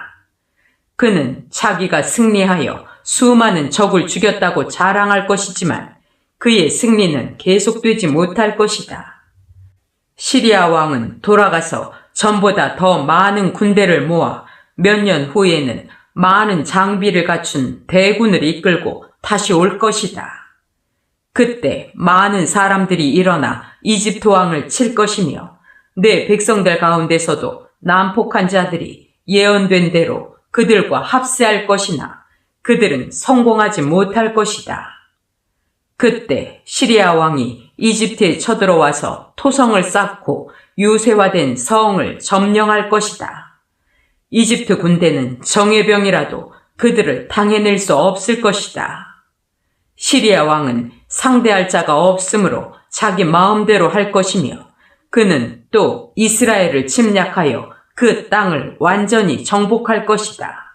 그는 자기가 승리하여 수많은 적을 죽였다고 자랑할 것이지만 그의 승리는 계속되지 못할 것이다. 시리아 왕은 돌아가서 전보다 더 많은 군대를 모아 몇 년 후에는 많은 장비를 갖춘 대군을 이끌고 다시 올 것이다. 그때 많은 사람들이 일어나 이집트 왕을 칠 것이며 내 백성들 가운데서도 난폭한 자들이 예언된 대로 그들과 합세할 것이나 그들은 성공하지 못할 것이다. 그때 시리아 왕이 이집트에 쳐들어와서 토성을 쌓고 요새화된 성을 점령할 것이다. 이집트 군대는 정예병이라도 그들을 당해낼 수 없을 것이다. 시리아 왕은 상대할 자가 없으므로 자기 마음대로 할 것이며 그는 또 이스라엘을 침략하여 그 땅을 완전히 정복할 것이다.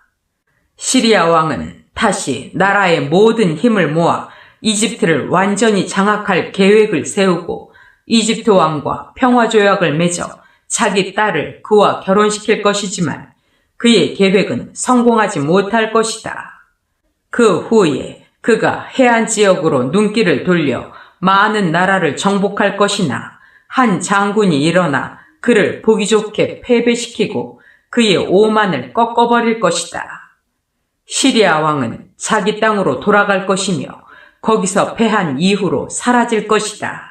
시리아 왕은 다시 나라의 모든 힘을 모아 이집트를 완전히 장악할 계획을 세우고 이집트 왕과 평화조약을 맺어 자기 딸을 그와 결혼시킬 것이지만 그의 계획은 성공하지 못할 것이다. 그 후에 그가 해안 지역으로 눈길을 돌려 많은 나라를 정복할 것이나 한 장군이 일어나 그를 보기 좋게 패배시키고 그의 오만을 꺾어버릴 것이다. 시리아 왕은 자기 땅으로 돌아갈 것이며 거기서 패한 이후로 사라질 것이다.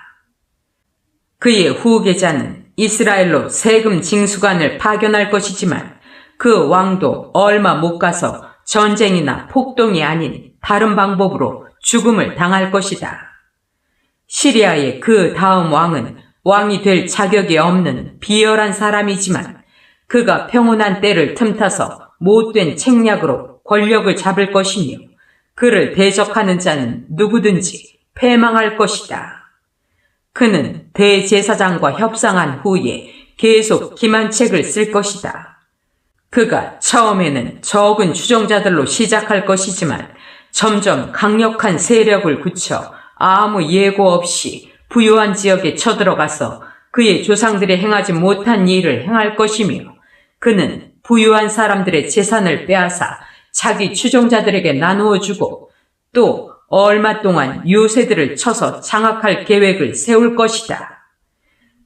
그의 후계자는 이스라엘로 세금 징수관을 파견할 것이지만 그 왕도 얼마 못 가서 전쟁이나 폭동이 아닌 다른 방법으로 죽음을 당할 것이다. 시리아의 그 다음 왕은 왕이 될 자격이 없는 비열한 사람이지만 그가 평온한 때를 틈타서 못된 책략으로 권력을 잡을 것이며 그를 대적하는 자는 누구든지 패망할 것이다. 그는 대제사장과 협상한 후에 계속 기만책을 쓸 것이다. 그가 처음에는 적은 추종자들로 시작할 것이지만 점점 강력한 세력을 굳혀 아무 예고 없이 부유한 지역에 쳐들어가서 그의 조상들이 행하지 못한 일을 행할 것이며 그는 부유한 사람들의 재산을 빼앗아 자기 추종자들에게 나누어 주고 또 얼마 동안 요새들을 쳐서 장악할 계획을 세울 것이다.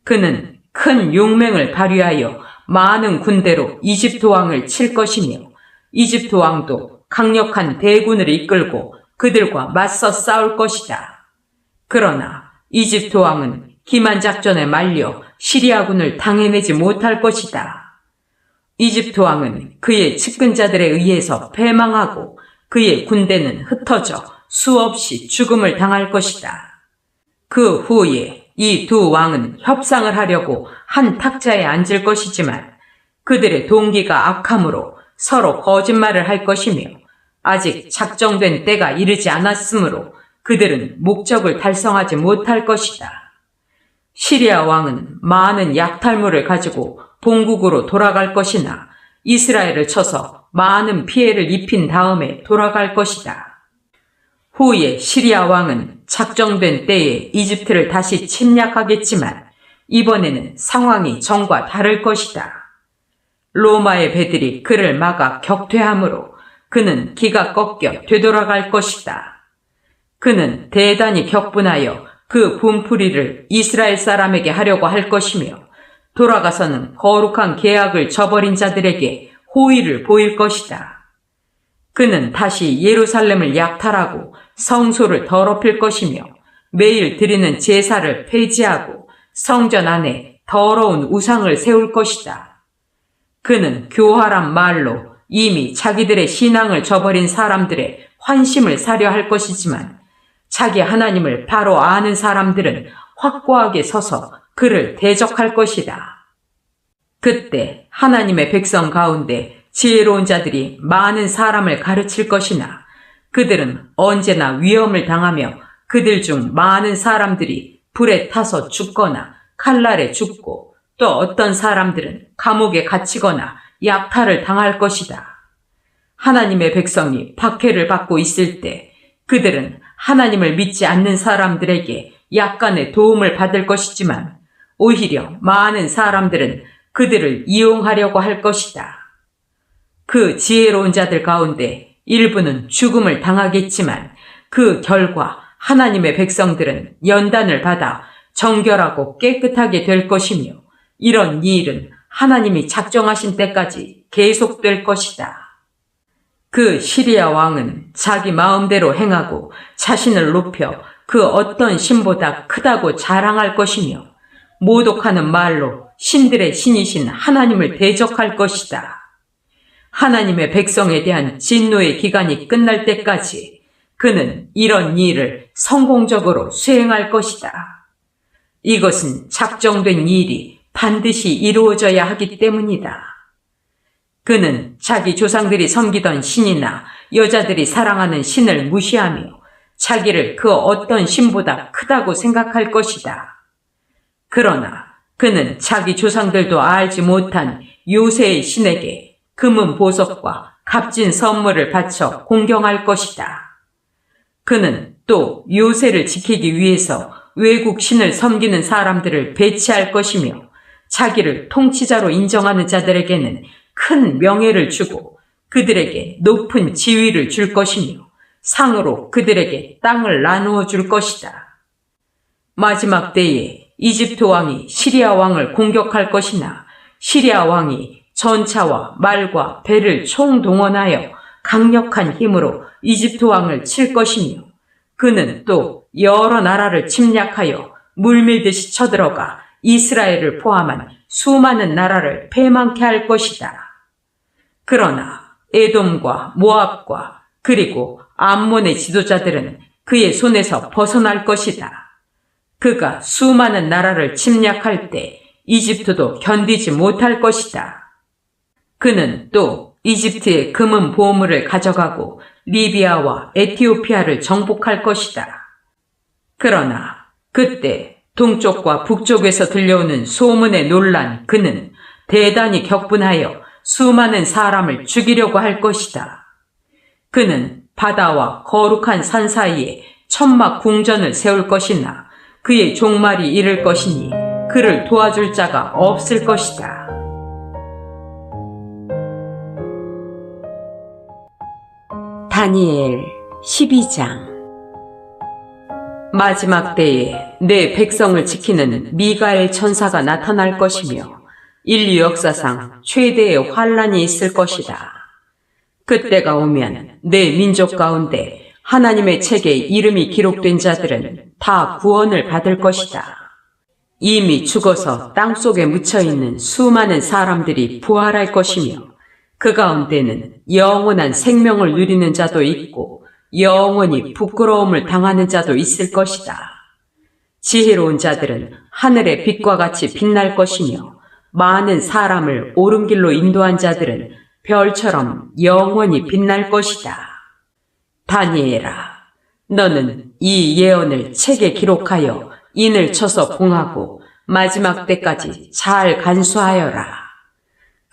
그는 큰 용맹을 발휘하여 많은 군대로 이집트 왕을 칠 것이며 이집트 왕도 강력한 대군을 이끌고 그들과 맞서 싸울 것이다. 그러나 이집트 왕은 기만 작전에 말려 시리아군을 당해내지 못할 것이다. 이집트 왕은 그의 측근자들에 의해서 패망하고 그의 군대는 흩어져 수없이 죽음을 당할 것이다. 그 후에 이 두 왕은 협상을 하려고 한 탁자에 앉을 것이지만 그들의 동기가 악함으로 서로 거짓말을 할 것이며 아직 작정된 때가 이르지 않았으므로 그들은 목적을 달성하지 못할 것이다. 시리아 왕은 많은 약탈물을 가지고 본국으로 돌아갈 것이나 이스라엘을 쳐서 많은 피해를 입힌 다음에 돌아갈 것이다. 후에 시리아 왕은 작정된 때에 이집트를 다시 침략하겠지만 이번에는 상황이 전과 다를 것이다. 로마의 배들이 그를 막아 격퇴하므로 그는 기가 꺾여 되돌아갈 것이다. 그는 대단히 격분하여 그 분풀이를 이스라엘 사람에게 하려고 할 것이며 돌아가서는 거룩한 계약을 저버린 자들에게 호의를 보일 것이다. 그는 다시 예루살렘을 약탈하고 성소를 더럽힐 것이며 매일 드리는 제사를 폐지하고 성전 안에 더러운 우상을 세울 것이다. 그는 교활한 말로 이미 자기들의 신앙을 저버린 사람들의 환심을 사려 할 것이지만 자기 하나님을 바로 아는 사람들은 확고하게 서서 그를 대적할 것이다. 그때 하나님의 백성 가운데 지혜로운 자들이 많은 사람을 가르칠 것이나 그들은 언제나 위험을 당하며 그들 중 많은 사람들이 불에 타서 죽거나 칼날에 죽고 또 어떤 사람들은 감옥에 갇히거나 약탈을 당할 것이다. 하나님의 백성이 박해를 받고 있을 때 그들은 하나님을 믿지 않는 사람들에게 약간의 도움을 받을 것이지만 오히려 많은 사람들은 그들을 이용하려고 할 것이다. 그 지혜로운 자들 가운데 일부는 죽음을 당하겠지만 그 결과 하나님의 백성들은 연단을 받아 정결하고 깨끗하게 될 것이며 이런 일은 하나님이 작정하신 때까지 계속될 것이다. 그 시리아 왕은 자기 마음대로 행하고 자신을 높여 그 어떤 신보다 크다고 자랑할 것이며 모독하는 말로 신들의 신이신 하나님을 대적할 것이다. 하나님의 백성에 대한 진노의 기간이 끝날 때까지 그는 이런 일을 성공적으로 수행할 것이다. 이것은 작정된 일이 반드시 이루어져야 하기 때문이다. 그는 자기 조상들이 섬기던 신이나 여자들이 사랑하는 신을 무시하며 자기를 그 어떤 신보다 크다고 생각할 것이다. 그러나 그는 자기 조상들도 알지 못한 요새의 신에게 금은 보석과 값진 선물을 바쳐 공경할 것이다. 그는 또 요새를 지키기 위해서 외국 신을 섬기는 사람들을 배치할 것이며 자기를 통치자로 인정하는 자들에게는 큰 명예를 주고 그들에게 높은 지위를 줄 것이며 상으로 그들에게 땅을 나누어 줄 것이다. 마지막 때에 이집트 왕이 시리아 왕을 공격할 것이나 시리아 왕이 전차와 말과 배를 총동원하여 강력한 힘으로 이집트 왕을 칠 것이며 그는 또 여러 나라를 침략하여 물밀듯이 쳐들어가 이스라엘을 포함한 수많은 나라를 패망케 할 것이다. 그러나 에돔과 모압과 그리고 암몬의 지도자들은 그의 손에서 벗어날 것이다. 그가 수많은 나라를 침략할 때 이집트도 견디지 못할 것이다. 그는 또 이집트의 금은 보물을 가져가고 리비아와 에티오피아를 정복할 것이다. 그러나 그때 동쪽과 북쪽에서 들려오는 소문에 놀란 그는 대단히 격분하여 수많은 사람을 죽이려고 할 것이다. 그는 바다와 거룩한 산 사이에 천막 궁전을 세울 것이나 그의 종말이 이를 것이니 그를 도와줄 자가 없을 것이다. 다니엘 12장. 마지막 때에 내 백성을 지키는 미가엘 천사가 나타날 것이며 인류 역사상 최대의 환란이 있을 것이다. 그때가 오면 내 민족 가운데 하나님의 책에 이름이 기록된 자들은 다 구원을 받을 것이다. 이미 죽어서 땅속에 묻혀있는 수많은 사람들이 부활할 것이며 그 가운데는 영원한 생명을 누리는 자도 있고 영원히 부끄러움을 당하는 자도 있을 것이다. 지혜로운 자들은 하늘의 빛과 같이 빛날 것이며 많은 사람을 옳은 길로 인도한 자들은 별처럼 영원히 빛날 것이다. 다니엘아, 너는 이 예언을 책에 기록하여 인을 쳐서 봉하고 마지막 때까지 잘 간수하여라.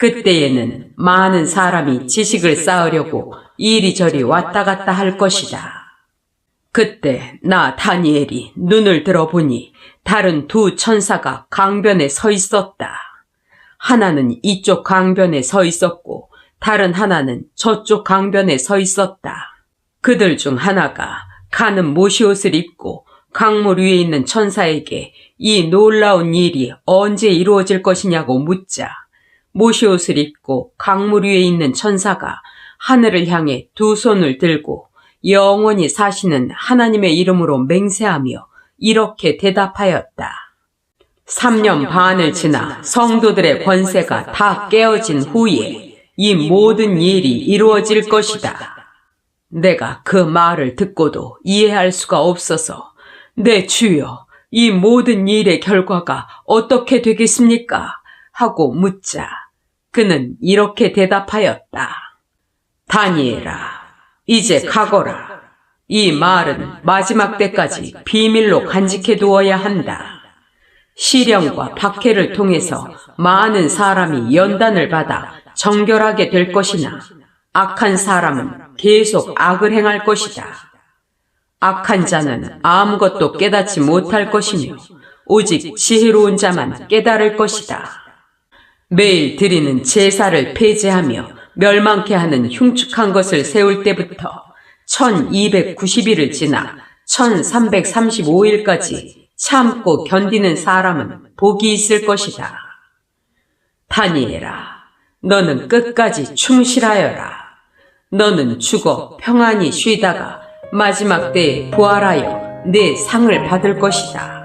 그때에는 많은 사람이 지식을 쌓으려고 이리저리 왔다 갔다 할 것이다. 그때 나 다니엘이 눈을 들어보니 다른 두 천사가 강변에 서 있었다. 하나는 이쪽 강변에 서 있었고 다른 하나는 저쪽 강변에 서 있었다. 그들 중 하나가 가는 모시옷을 입고 강물 위에 있는 천사에게 이 놀라운 일이 언제 이루어질 것이냐고 묻자 모시옷을 입고 강물 위에 있는 천사가 하늘을 향해 두 손을 들고 영원히 사시는 하나님의 이름으로 맹세하며 이렇게 대답하였다. 3년 반을 지나 성도들의 권세가 다 깨어진 후에 이 모든 일이 이루어질 것이다. 내가 그 말을 듣고도 이해할 수가 없어서 내 주여, 이 모든 일의 결과가 어떻게 되겠습니까? 하고 묻자 그는 이렇게 대답하였다. 다니엘아, 이제 가거라. 이 말은 마지막 때까지 비밀로 간직해 두어야 한다. 시련과 박해를 통해서 많은 사람이 연단을 받아 정결하게 될 것이나 악한 사람은 계속 악을 행할 것이다. 악한 자는 아무것도 깨닫지 못할 것이며 오직 지혜로운 자만 깨달을 것이다. 매일 드리는 제사를 폐지하며 멸망케 하는 흉측한 것을 세울 때부터 1290일을 지나 1335일까지 참고 견디는 사람은 복이 있을 것이다. 다니엘아, 너는 끝까지 충실하여라. 너는 죽어 평안히 쉬다가 마지막 때에 부활하여 내 상을 받을 것이다.